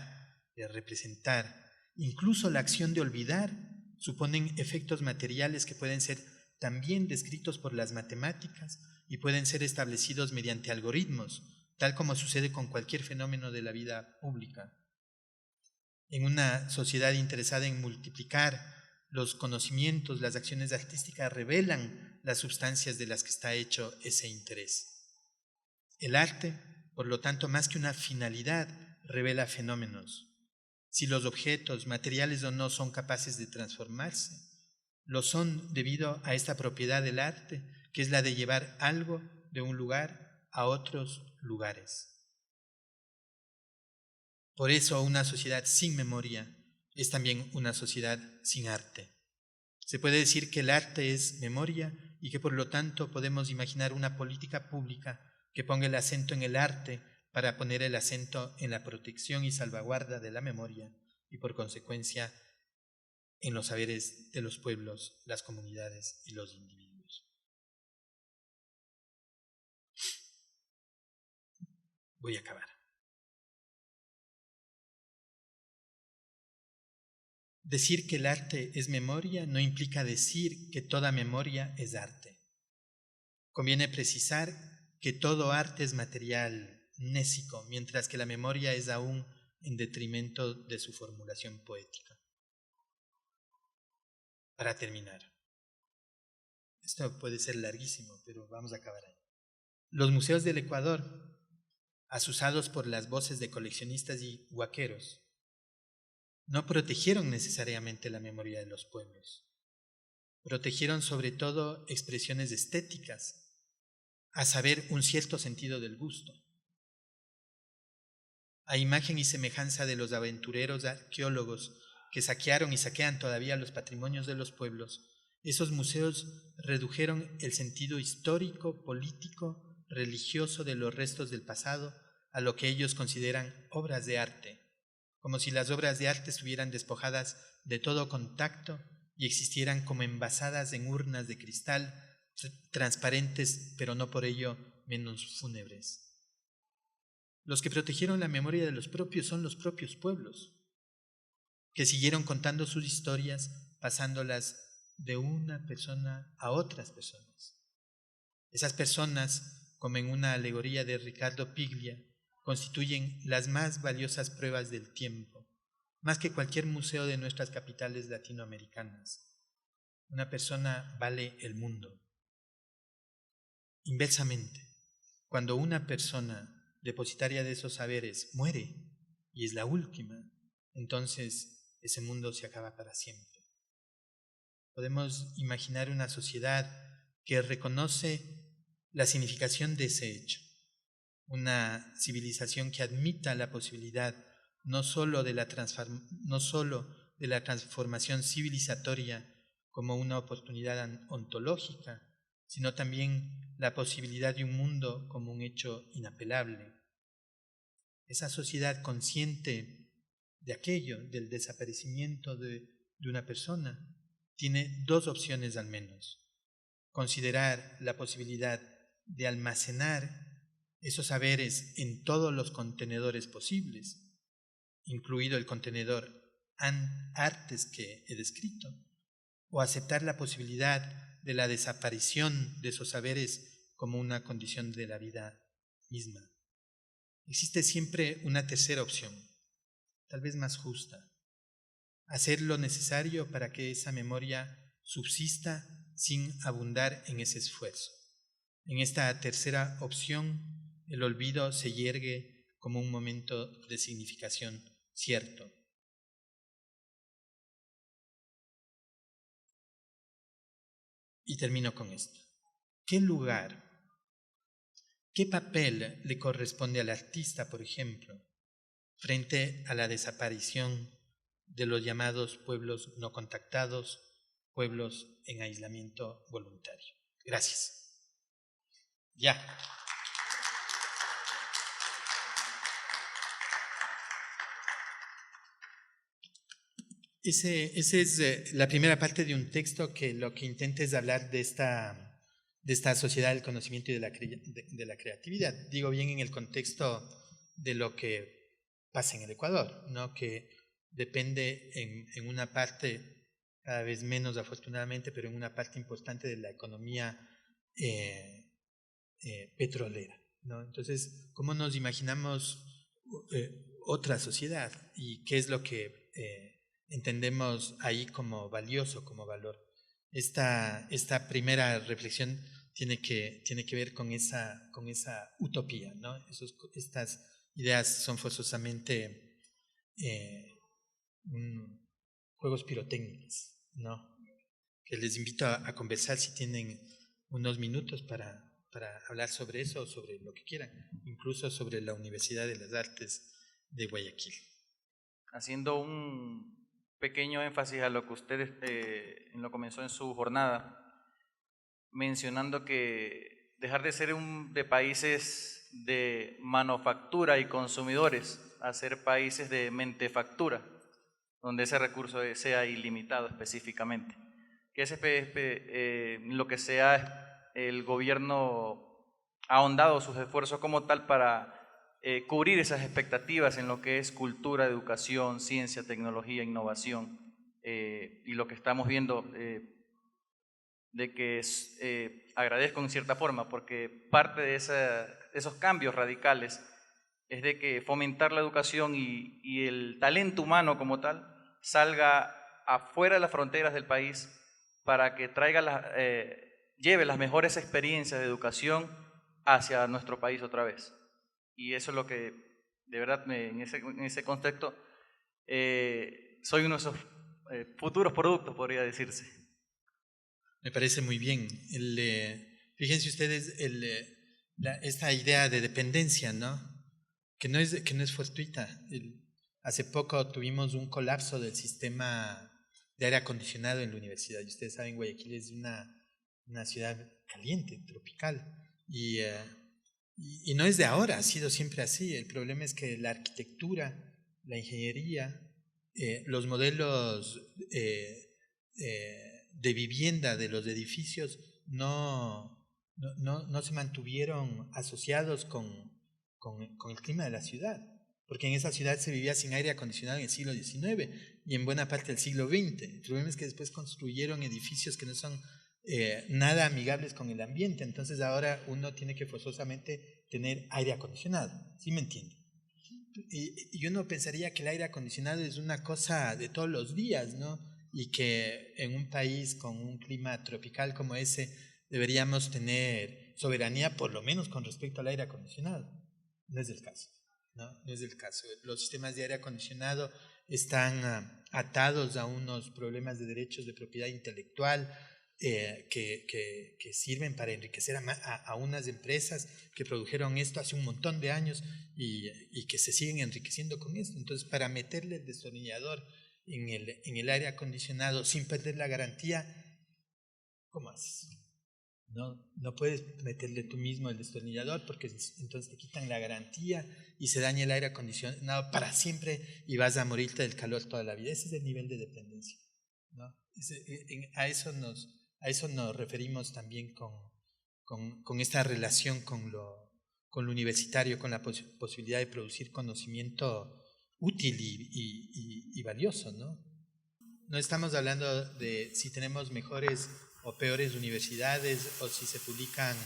de representar, incluso la acción de olvidar, suponen efectos materiales que pueden ser también descritos por las matemáticas y pueden ser establecidos mediante algoritmos, tal como sucede con cualquier fenómeno de la vida pública. En una sociedad interesada en multiplicar los conocimientos, las acciones artísticas revelan las sustancias de las que está hecho ese interés. El arte, por lo tanto, más que una finalidad, revela fenómenos. Si los objetos, materiales o no, son capaces de transformarse, lo son debido a esta propiedad del arte, que es la de llevar algo de un lugar a otros lugares. Por eso una sociedad sin memoria es también una sociedad sin arte. Se puede decir que el arte es memoria y que por lo tanto podemos imaginar una política pública que ponga el acento en el arte para poner el acento en la protección y salvaguarda de la memoria y por consecuencia en los saberes de los pueblos, las comunidades y los individuos. Voy a acabar. Decir que el arte es memoria no implica decir que toda memoria es arte. Conviene precisar que todo arte es material, nésico, mientras que la memoria es aún en detrimento de su formulación poética. Para terminar, esto puede ser larguísimo, pero vamos a acabar ahí. Los museos del Ecuador, asusados por las voces de coleccionistas y huaqueros, no protegieron necesariamente la memoria de los pueblos. Protegieron sobre todo expresiones estéticas, a saber, un cierto sentido del gusto. A imagen y semejanza de los aventureros arqueólogos que saquearon y saquean todavía los patrimonios de los pueblos, esos museos redujeron el sentido histórico, político, religioso de los restos del pasado a lo que ellos consideran obras de arte, como si las obras de arte estuvieran despojadas de todo contacto y existieran como envasadas en urnas de cristal, transparentes, pero no por ello menos fúnebres. Los que protegieron la memoria de los propios son los propios pueblos, que siguieron contando sus historias, pasándolas de una persona a otras personas. Esas personas, como en una alegoría de Ricardo Piglia, constituyen las más valiosas pruebas del tiempo, más que cualquier museo de nuestras capitales latinoamericanas. Una persona vale el mundo. Inversamente, cuando una persona depositaria de esos saberes muere y es la última, entonces ese mundo se acaba para siempre. Podemos imaginar una sociedad que reconoce la significación de ese hecho, una civilización que admita la posibilidad no solo de la transformación civilizatoria como una oportunidad ontológica, sino también la posibilidad de un mundo como un hecho inapelable. Esa sociedad consciente de aquello, del desaparecimiento de una persona, tiene dos opciones al menos. Considerar la posibilidad de almacenar esos saberes en todos los contenedores posibles, incluido el contenedor artes que he descrito, o aceptar la posibilidad de la desaparición de esos saberes como una condición de la vida misma. Existe siempre una tercera opción, tal vez más justa: hacer lo necesario para que esa memoria subsista sin abundar en ese esfuerzo. En esta tercera opción, el olvido se yergue como un momento de significación cierto. Y termino con esto. ¿Qué lugar, qué papel le corresponde al artista, por ejemplo, frente a la desaparición de los llamados pueblos no contactados, pueblos en aislamiento voluntario? Gracias. Ya. Esa es la primera parte de un texto que lo que intenta es hablar de esta sociedad del conocimiento y de la creatividad. Digo bien en el contexto de lo que pasa en el Ecuador, ¿no? Que depende en una parte, cada vez menos afortunadamente, pero en una parte importante de la economía petrolera, ¿no? Entonces, ¿cómo nos imaginamos otra sociedad y qué es lo que entendemos ahí como valioso, como valor. Esta primera reflexión tiene que ver con esa utopía, ¿no? Estas ideas son forzosamente juegos pirotécnicos, ¿no? Que les invito a conversar si tienen unos minutos para hablar sobre eso o sobre lo que quieran, incluso sobre la Universidad de las Artes de Guayaquil. Haciendo un pequeño énfasis a lo que usted lo comenzó en su jornada, mencionando que dejar de ser de países de manufactura y consumidores a ser países de mentefactura, donde ese recurso sea ilimitado específicamente. Que lo que sea el gobierno ha ahondado sus esfuerzos como tal para cubrir esas expectativas en lo que es cultura, educación, ciencia, tecnología, innovación, y lo que estamos viendo de que agradezco en cierta forma, porque parte de esos cambios radicales es de que fomentar la educación y el talento humano como tal salga afuera de las fronteras del país para que lleve las mejores experiencias de educación hacia nuestro país otra vez. Y eso es lo que, de verdad, en ese contexto, soy uno de esos futuros productos, podría decirse. Me parece muy bien. Fíjense ustedes esta idea de dependencia, ¿no? Que no es fortuita. Hace poco tuvimos un colapso del sistema de aire acondicionado en la universidad. Y ustedes saben, Guayaquil es una ciudad caliente, tropical. Y no es de ahora, ha sido siempre así. El problema es que la arquitectura, la ingeniería, los modelos de vivienda de los edificios no se mantuvieron asociados con el clima de la ciudad, porque en esa ciudad se vivía sin aire acondicionado en el siglo XIX y en buena parte del siglo XX. El problema es que después construyeron edificios que no son nada amigables con el ambiente, entonces ahora uno tiene que forzosamente tener aire acondicionado, ¿sí me entiende? Y uno pensaría que el aire acondicionado es una cosa de todos los días, ¿no? Y que en un país con un clima tropical como ese deberíamos tener soberanía por lo menos con respecto al aire acondicionado. No es el caso, ¿no? No es el caso. Los sistemas de aire acondicionado están atados a unos problemas de derechos de propiedad intelectual que sirven para enriquecer a unas empresas que produjeron esto hace un montón de años y que se siguen enriqueciendo con esto. Entonces, para meterle el destornillador en el aire acondicionado sin perder la garantía, ¿cómo haces? No puedes meterle tú mismo el destornillador porque entonces te quitan la garantía y se daña el aire acondicionado para siempre y vas a morirte del calor toda la vida. Ese es el nivel de dependencia, ¿no? A eso nos referimos también con esta relación con lo universitario, con la posibilidad de producir conocimiento útil y valioso, ¿no? No estamos hablando de si tenemos mejores o peores universidades o si se publican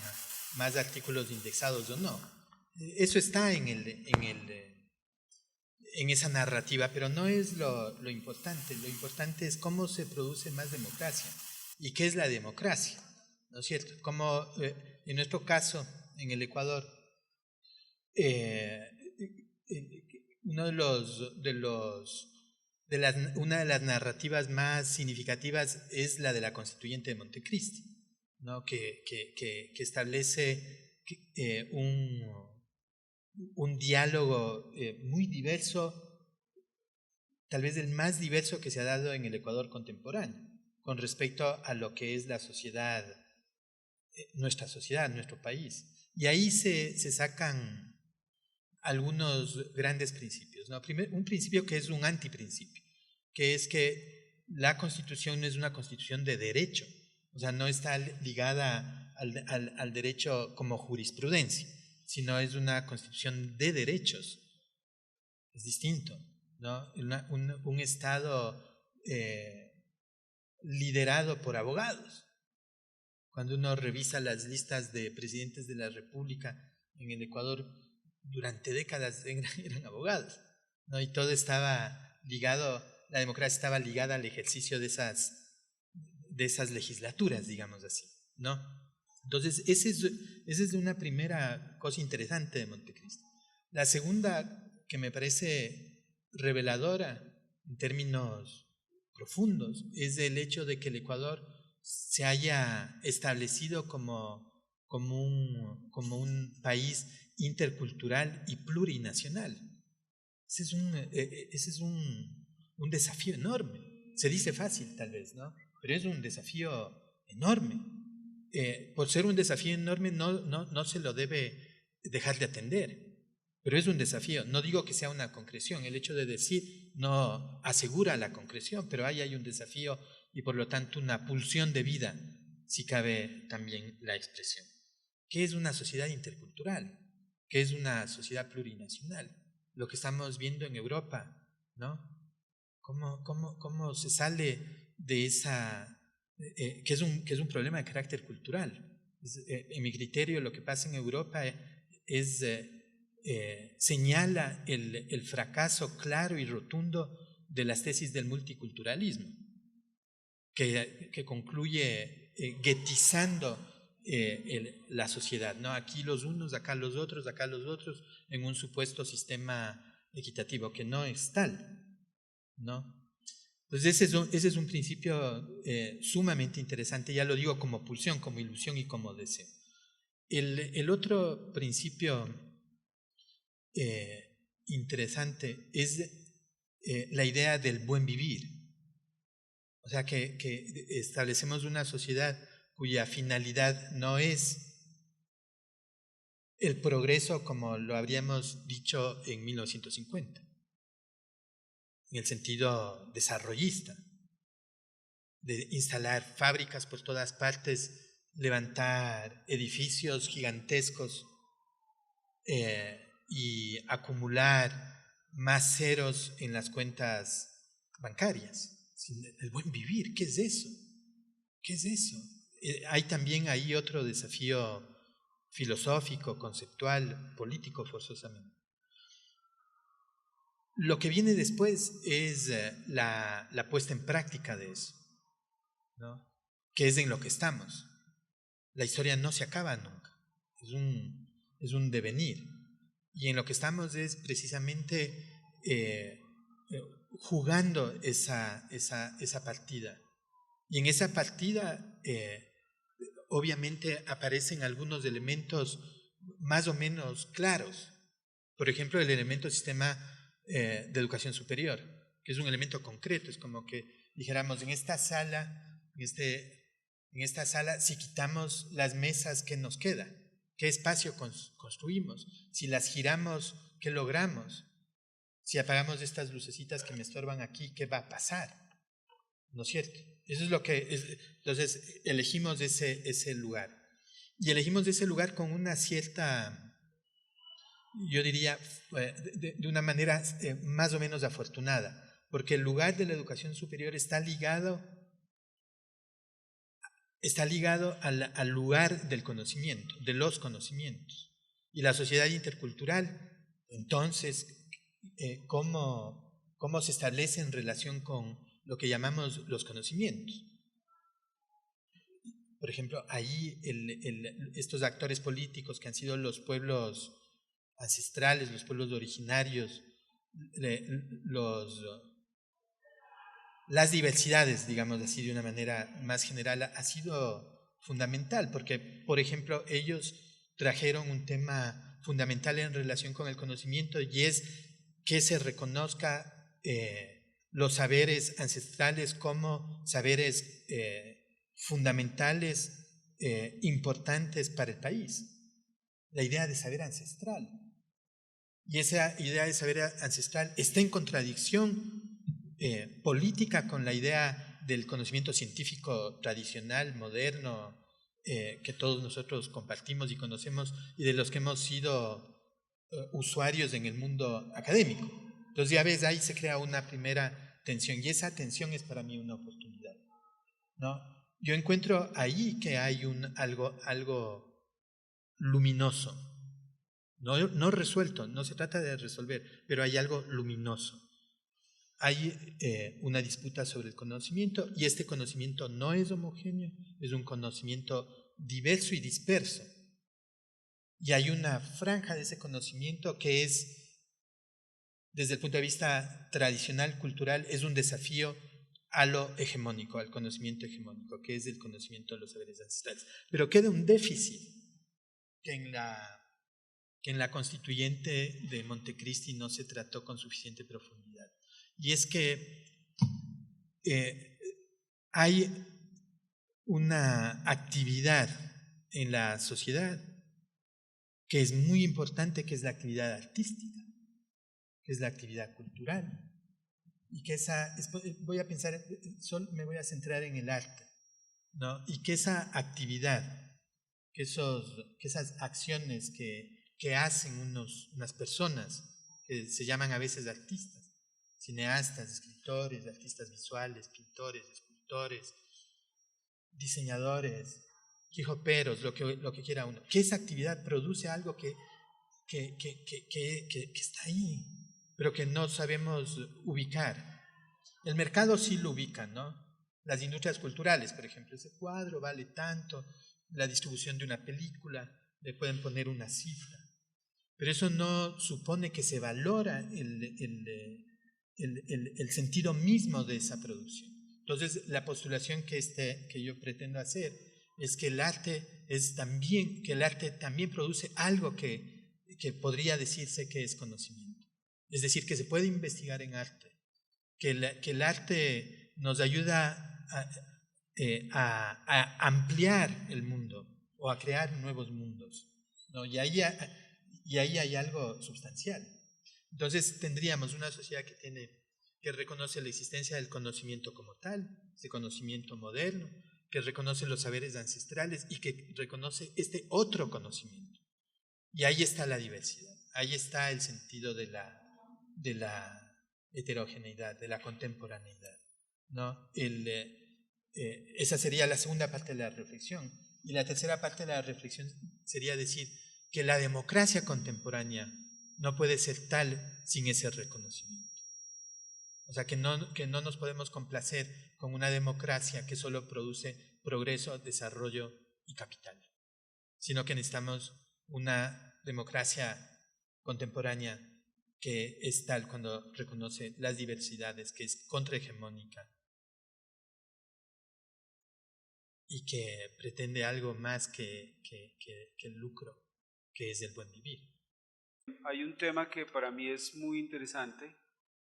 más artículos indexados o no. Eso está en esa narrativa, pero no es lo importante. Lo importante es cómo se produce más democracia y qué es la democracia, ¿no es cierto? Como en nuestro caso, en el Ecuador, una de las narrativas más significativas es la de la Constituyente de Montecristi, ¿no? que establece un diálogo muy diverso, tal vez el más diverso que se ha dado en el Ecuador contemporáneo, con respecto a lo que es la sociedad, nuestro país. Y ahí se sacan algunos grandes principios, ¿no? Un principio que es un antiprincipio, que es que la Constitución no es una Constitución de derecho, o sea, no está ligada al derecho como jurisprudencia, sino es una Constitución de derechos. Es distinto, ¿no? Un Estado liderado por abogados. Cuando uno revisa las listas de presidentes de la República en el Ecuador, durante décadas eran abogados, ¿no? Y todo estaba ligado la democracia estaba ligada al ejercicio de esas legislaturas, digamos así, ¿no? Entonces, esa es una primera cosa interesante de Montecristo. La segunda, que me parece reveladora en términos profundos, es el hecho de que el Ecuador se haya establecido como un país intercultural y plurinacional. Ese es un desafío enorme. Se dice fácil tal vez, ¿no? Pero es un desafío enorme. Por ser un desafío enorme no se lo debe dejar de atender. Pero es un desafío. No digo que sea una concreción. El hecho de decir no asegura la concreción, pero ahí hay un desafío y por lo tanto una pulsión de vida, si cabe también la expresión. ¿Qué es una sociedad intercultural? ¿Qué es una sociedad plurinacional? Lo que estamos viendo en Europa, ¿no? ¿Cómo se sale de esa, que es un problema de carácter cultural? En mi criterio, lo que pasa en Europa señala el fracaso claro y rotundo de las tesis del multiculturalismo, que concluye guetizando la sociedad, ¿no? Aquí los unos, acá los otros, en un supuesto sistema equitativo, que no es tal, ¿no? Entonces ese es un principio sumamente interesante, ya lo digo como pulsión, como ilusión y como deseo. El otro principio interesante es la idea del buen vivir. O sea, que establecemos una sociedad cuya finalidad no es el progreso como lo habríamos dicho en 1950, en el sentido desarrollista, de instalar fábricas por todas partes, levantar edificios gigantescos y acumular más ceros en las cuentas bancarias. El buen vivir, ¿qué es eso? ¿Qué es eso? Hay también ahí otro desafío filosófico, conceptual, político forzosamente. Lo que viene después es la puesta en práctica de eso, ¿no? Que es en lo que estamos. La historia no se acaba nunca, es un devenir. Y en lo que estamos es precisamente jugando esa partida. Y en esa partida obviamente aparecen algunos elementos más o menos claros. Por ejemplo, el elemento sistema de educación superior, que es un elemento concreto. Es como que dijéramos, en esta sala, si quitamos las mesas, ¿qué nos queda? ¿Qué espacio construimos? Si las giramos, ¿qué logramos? Si apagamos estas lucecitas que me estorban aquí, ¿qué va a pasar? ¿No es cierto? Eso es lo que entonces elegimos ese lugar. Y elegimos ese lugar con una cierta, yo diría, de una manera más o menos afortunada, porque el lugar de la educación superior está ligado al lugar del conocimiento, de los conocimientos. Y la sociedad intercultural, entonces, ¿cómo se establece en relación con lo que llamamos los conocimientos? Por ejemplo, ahí estos actores políticos que han sido los pueblos ancestrales, los pueblos originarios, las diversidades, digamos así, de una manera más general, ha sido fundamental, porque, por ejemplo, ellos trajeron un tema fundamental en relación con el conocimiento, y es que se reconozca los saberes ancestrales como saberes fundamentales, importantes para el país. La idea de saber ancestral. Y esa idea de saber ancestral está en contradicción política con la idea del conocimiento científico tradicional, moderno, que todos nosotros compartimos y conocemos y de los que hemos sido usuarios en el mundo académico. Entonces ya ves, ahí se crea una primera tensión, y esa tensión es para mí una oportunidad, ¿no? Yo encuentro ahí que hay algo luminoso, no resuelto, no se trata de resolver, pero hay algo luminoso. hay una disputa sobre el conocimiento, y este conocimiento no es homogéneo, es un conocimiento diverso y disperso. Y hay una franja de ese conocimiento que es, desde el punto de vista tradicional, cultural, es un desafío a lo hegemónico, al conocimiento hegemónico, que es el conocimiento de los saberes ancestrales. Pero queda un déficit que en la constituyente de Montecristi no se trató con suficiente profundidad. Y es que hay una actividad en la sociedad que es muy importante, que es la actividad artística, que es la actividad cultural, y que voy a pensar, me voy a centrar en el arte, ¿no? Y que esa actividad, que esas acciones que hacen unas personas que se llaman a veces artistas, cineastas, escritores, artistas visuales, pintores, escultores, diseñadores, hijoperos, lo que quiera uno, que esa actividad produce algo que está ahí, pero que no sabemos ubicar. El mercado sí lo ubica, ¿no? Las industrias culturales, por ejemplo, ese cuadro vale tanto, la distribución de una película, le pueden poner una cifra, pero eso no supone que se valora el sentido mismo de esa producción. Entonces, la postulación que yo pretendo hacer es que el arte también produce algo que podría decirse que es conocimiento. Es decir, que se puede investigar en arte, que el arte nos ayuda a ampliar el mundo o a crear nuevos mundos, ¿no? Y ahí hay algo sustancial. Entonces tendríamos una sociedad que reconoce la existencia del conocimiento como tal, ese conocimiento moderno, que reconoce los saberes ancestrales y que reconoce este otro conocimiento. Y ahí está la diversidad, ahí está el sentido de la heterogeneidad, de la contemporaneidad, ¿no? Esa sería la segunda parte de la reflexión. Y la tercera parte de la reflexión sería decir que la democracia contemporánea no puede ser tal sin ese reconocimiento. O sea, que no nos podemos complacer con una democracia que solo produce progreso, desarrollo y capital, sino que necesitamos una democracia contemporánea que es tal cuando reconoce las diversidades, que es contrahegemónica y que pretende algo más que el lucro, que es el buen vivir. Hay un tema que para mí es muy interesante,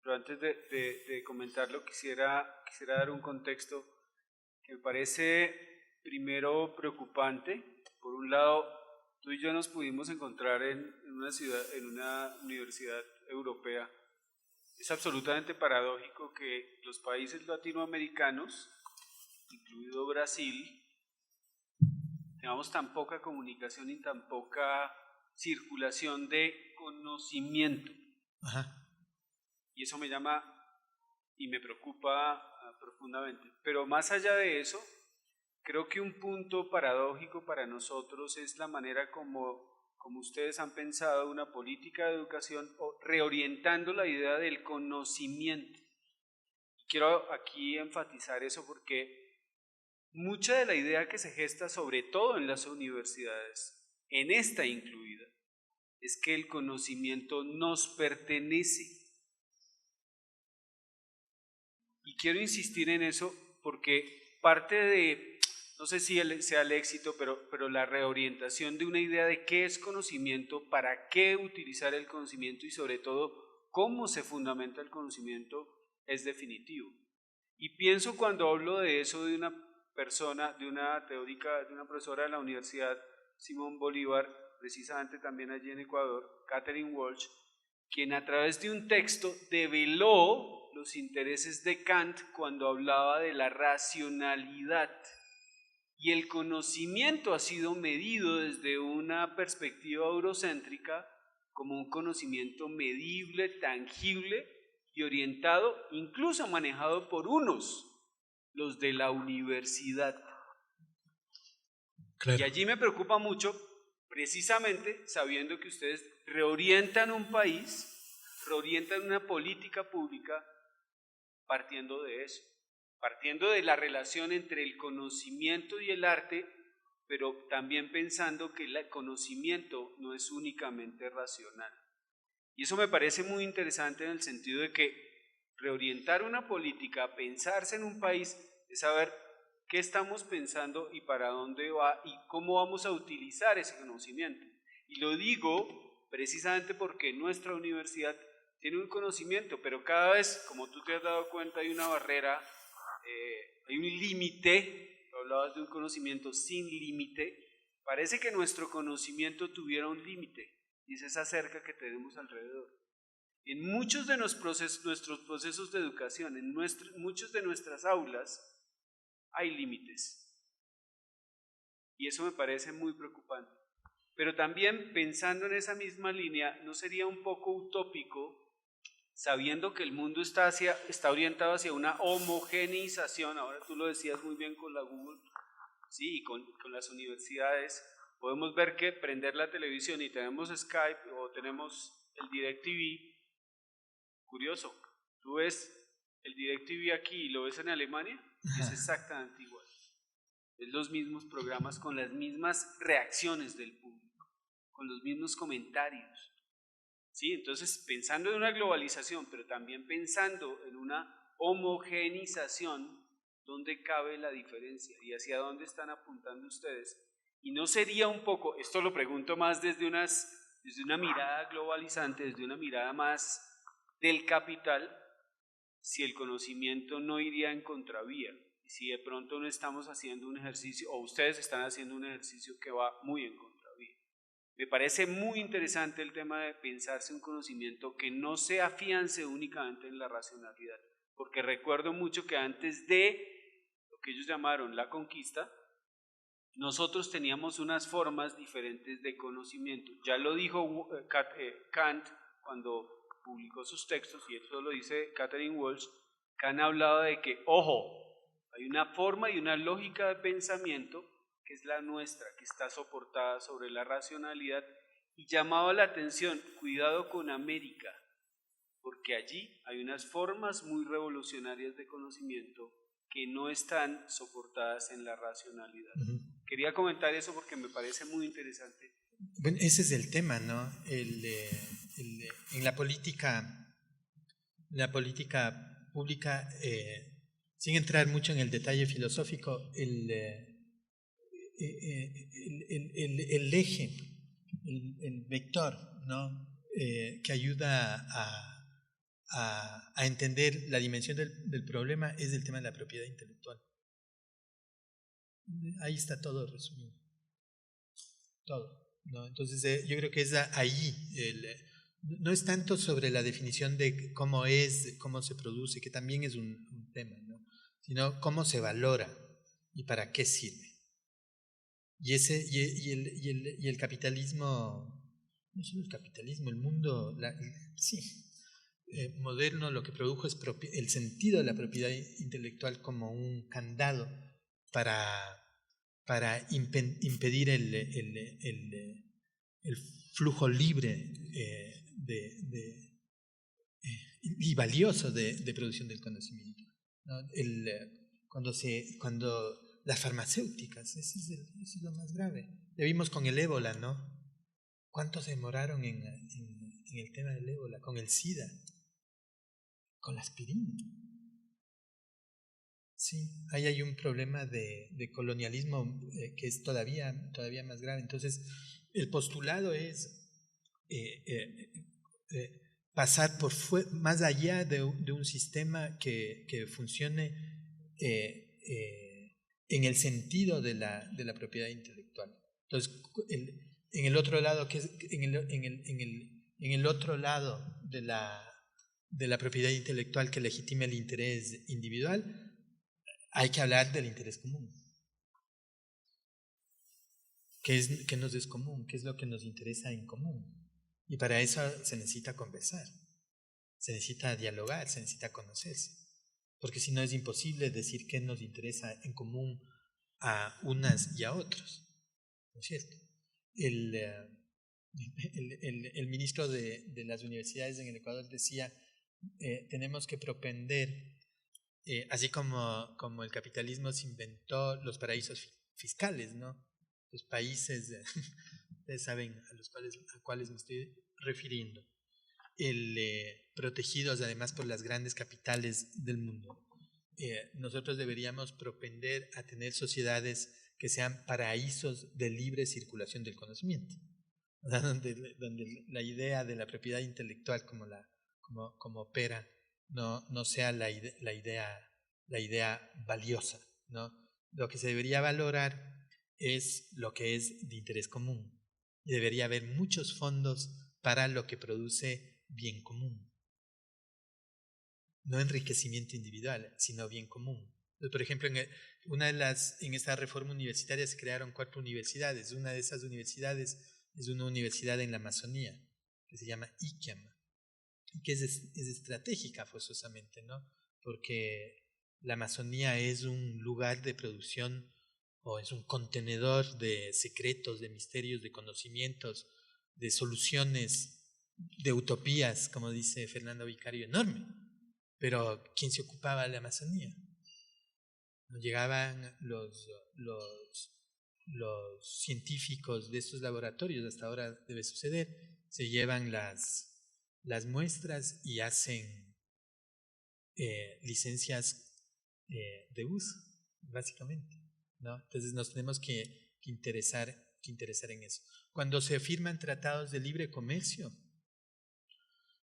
pero antes de comentarlo quisiera dar un contexto que me parece primero preocupante. Por un lado, tú y yo nos pudimos encontrar en una universidad europea. Es absolutamente paradójico que los países latinoamericanos, incluido Brasil, tengamos tan poca comunicación y tan poca circulación de conocimiento. Ajá. Y eso me llama y me preocupa profundamente. Pero más allá de eso, creo que un punto paradójico para nosotros es la manera como ustedes han pensado una política de educación o reorientando la idea del conocimiento. Quiero aquí enfatizar eso porque mucha de la idea que se gesta, sobre todo en las universidades, en esta incluida, es que el conocimiento nos pertenece. Y quiero insistir en eso porque parte de, no sé si sea el éxito, pero la reorientación de una idea de qué es conocimiento, para qué utilizar el conocimiento y sobre todo cómo se fundamenta el conocimiento es definitivo. Y pienso cuando hablo de eso de una persona, de una teórica, de una profesora de la Universidad Simón Bolívar, precisamente también allí en Ecuador, Catherine Walsh, quien a través de un texto develó los intereses de Kant cuando hablaba de la racionalidad. Y el conocimiento ha sido medido desde una perspectiva eurocéntrica como un conocimiento medible, tangible y orientado, incluso manejado por los de la universidad. Claro. Y allí me preocupa mucho, precisamente sabiendo que ustedes reorientan un país, reorientan una política pública partiendo de eso, partiendo de la relación entre el conocimiento y el arte, pero también pensando que el conocimiento no es únicamente racional. Y eso me parece muy interesante en el sentido de que reorientar una política, pensarse en un país, es saber qué estamos pensando y para dónde va y cómo vamos a utilizar ese conocimiento. Y lo digo precisamente porque nuestra universidad tiene un conocimiento, pero cada vez, como tú te has dado cuenta, hay una barrera, hay un límite. Hablabas de un conocimiento sin límite. Parece que nuestro conocimiento tuviera un límite, y es esa cerca que tenemos alrededor. En muchos de nuestros procesos de educación, en muchas de nuestras aulas, hay límites. Y eso me parece muy preocupante. Pero también, pensando en esa misma línea, ¿no sería un poco utópico, sabiendo que el mundo está orientado hacia una homogeneización? Ahora tú lo decías muy bien con la Google, ¿sí? Y con las universidades, podemos ver que prender la televisión y tenemos Skype o tenemos el DirecTV. Curioso, tú ves el DirecTV aquí y lo ves en Alemania, es exactamente igual. Es los mismos programas con las mismas reacciones del público, con los mismos comentarios. ¿Sí? Entonces, pensando en una globalización, pero también pensando en una homogeneización, ¿dónde cabe la diferencia? ¿Y hacia dónde están apuntando ustedes? Y no sería un poco, esto lo pregunto más desde una mirada globalizante, desde una mirada más del capital, si el conocimiento no iría en contravía, y si de pronto no estamos haciendo un ejercicio, o ustedes están haciendo un ejercicio que va muy en contravía. Me parece muy interesante el tema de pensarse un conocimiento que no se afiance únicamente en la racionalidad, porque recuerdo mucho que antes de lo que ellos llamaron la conquista, nosotros teníamos unas formas diferentes de conocimiento. Ya lo dijo Kant cuando publicó sus textos, y eso lo dice Catherine Walsh. Kant ha hablado de que, ojo, hay una forma y una lógica de pensamiento que es la nuestra, que está soportada sobre la racionalidad, y llamaba la atención, cuidado con América, porque allí hay unas formas muy revolucionarias de conocimiento que no están soportadas en la racionalidad. Quería comentar eso porque me parece muy interesante. Bueno, ese es el tema, ¿no? En la política pública, sin entrar mucho en el detalle filosófico, el eje, el vector, ¿no? Que ayuda a entender la dimensión del problema es el tema de la propiedad intelectual. Ahí está todo resumido. Todo, ¿no? Entonces yo creo que es ahí. No es tanto sobre la definición de cómo se produce, que también es un tema, ¿no? Sino cómo se valora y para qué sirve. Y el capitalismo, no solo el capitalismo, el mundo, moderno, lo que produjo es el sentido de la propiedad intelectual como un candado para impedir el flujo libre y valioso de producción del conocimiento, ¿no? Cuando las farmacéuticas, eso es lo más grave. Lo vimos con el ébola, ¿no? ¿Cuánto se demoraron en el tema del ébola? Con el SIDA, con la aspirina. Sí, ahí hay un problema de colonialismo que es todavía más grave. Entonces, el postulado es pasar más allá de un sistema que funcione en el sentido de la propiedad intelectual. Entonces, en el otro lado, que es en el otro lado de la propiedad intelectual que legitime el interés individual, hay que hablar del interés común. ¿Qué nos es común? ¿Qué es lo que nos interesa en común? Y para eso se necesita conversar, se necesita dialogar, se necesita conocerse. Porque si no es imposible decir qué nos interesa en común a unas y a otros. ¿No es cierto? El ministro de las universidades en el Ecuador decía, tenemos que propender así como el capitalismo se inventó los paraísos fiscales, ¿no? Los países, ustedes saben a cuáles me estoy refiriendo, protegidos además por las grandes capitales del mundo. Nosotros deberíamos propender a tener sociedades que sean paraísos de libre circulación del conocimiento, donde la idea de la propiedad intelectual como opera no sea la idea valiosa, ¿no? Lo que se debería valorar es lo que es de interés común, y debería haber muchos fondos para lo que produce bien común. No enriquecimiento individual, sino bien común. Entonces, por ejemplo, en esta reforma universitaria se crearon 4 universidades. Una de esas universidades es una universidad en la Amazonía, que se llama ICAM, y que es estratégica forzosamente, ¿no? Porque la Amazonía es un lugar de producción, o es un contenedor de secretos, de misterios, de conocimientos, de soluciones, de utopías, como dice Fernando Vicario, enorme. Pero ¿quién se ocupaba de la Amazonía? No llegaban los científicos de estos laboratorios, hasta ahora debe suceder, se llevan las muestras y hacen licencias de uso, básicamente, ¿no? Entonces nos tenemos que interesar en eso. Cuando se firman tratados de libre comercio,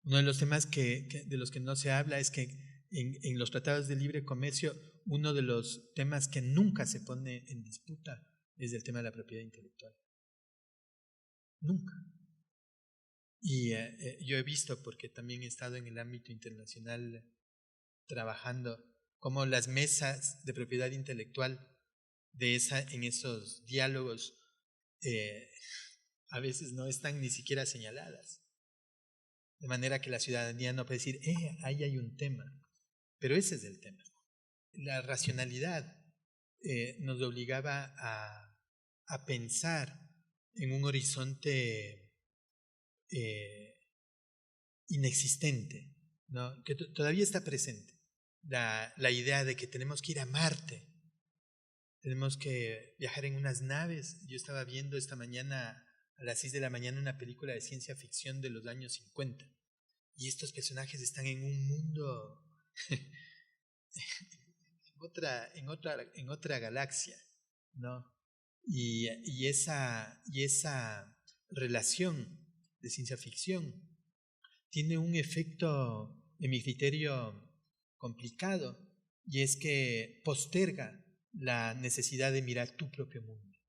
uno de los temas de los que no se habla es que en los tratados de libre comercio, uno de los temas que nunca se pone en disputa es el tema de la propiedad intelectual. Nunca. Y yo he visto, porque también he estado en el ámbito internacional trabajando, cómo las mesas de propiedad intelectual en esos diálogos a veces no están ni siquiera señaladas. De manera que la ciudadanía no puede decir, ahí hay un tema. Pero ese es el tema. La racionalidad nos obligaba a pensar en un horizonte inexistente, ¿no? Que todavía está presente. La idea de que tenemos que ir a Marte, tenemos que viajar en unas naves. Yo estaba viendo esta mañana a las 6 de la mañana una película de ciencia ficción de los años 50. Y estos personajes están en un mundo, en otra galaxia, ¿no? Y esa relación de ciencia ficción tiene un efecto, en mi criterio, complicado, y es que posterga la necesidad de mirar tu propio mundo,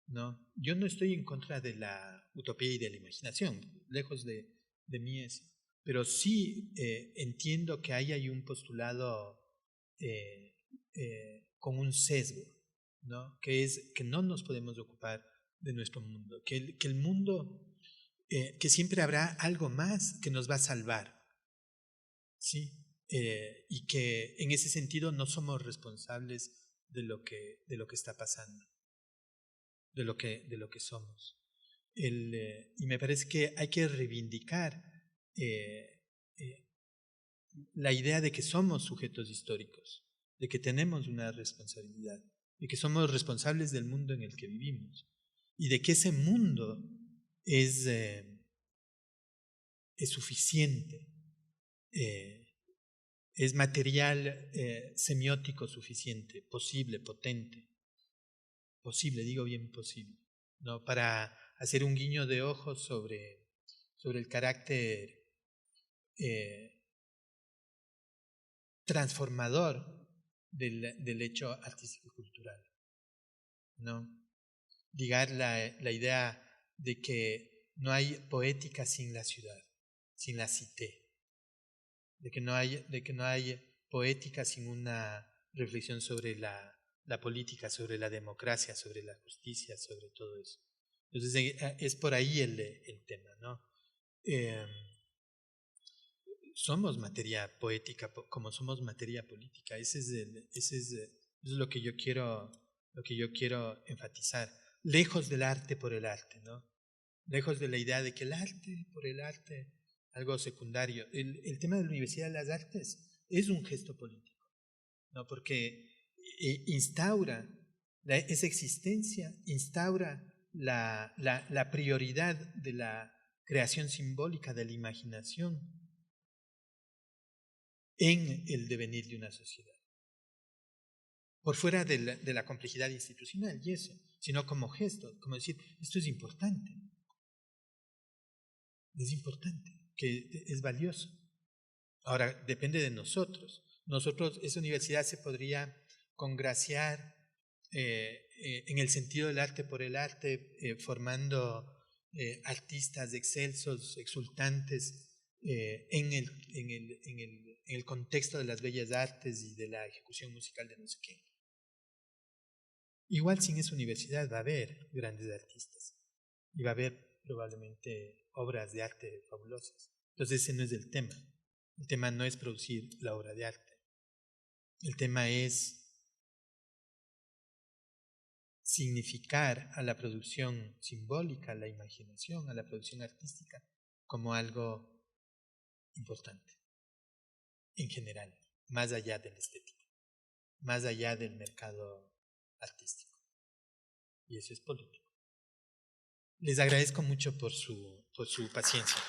¿no? Yo no estoy en contra de la utopía y de la imaginación, lejos de mí eso, pero sí entiendo que ahí hay un postulado con un sesgo, ¿no? Que es que no nos podemos ocupar de nuestro mundo, que el mundo, que siempre habrá algo más que nos va a salvar, ¿sí? Y que en ese sentido no somos responsables de lo que está pasando, de lo que somos. Y me parece que hay que reivindicar la idea de que somos sujetos históricos, de que tenemos una responsabilidad, de que somos responsables del mundo en el que vivimos, y de que ese mundo es suficiente, es material semiótico suficiente, posible, potente. Posible, digo bien posible, ¿no? Para hacer un guiño de ojos sobre el carácter transformador del hecho artístico y cultural, ¿no? Ligar la idea de que no hay poética sin la ciudad, sin la cité, de que no hay poética sin una reflexión sobre la política, sobre la democracia, sobre la justicia, sobre todo eso. Entonces es por ahí el tema, ¿no? Somos materia poética como somos materia política. Eso es lo que yo quiero enfatizar. Lejos del arte por el arte, ¿no? Lejos de la idea de que el arte por el arte, algo secundario. El tema de la Universidad de las Artes es un gesto político. ¿no? Porque instaura esa existencia, instaura la prioridad de la creación simbólica de la imaginación en el devenir de una sociedad. Por fuera de la complejidad institucional y eso, sino como gesto, como decir, esto es importante, que es valioso. Ahora, depende de nosotros. Esa universidad se podría congraciar en el sentido del arte por el arte, formando artistas excelsos, exultantes, en el contexto de las bellas artes y de la ejecución musical de no sé qué. Igual sin esa universidad va a haber grandes artistas y va a haber probablemente obras de arte fabulosas. Entonces ese no es el tema. El tema no es producir la obra de arte. El tema es significar a la producción simbólica, a la imaginación, a la producción artística como algo importante en general, más allá del estético, más allá del mercado artístico. Y eso es político. Les agradezco mucho por su paciencia.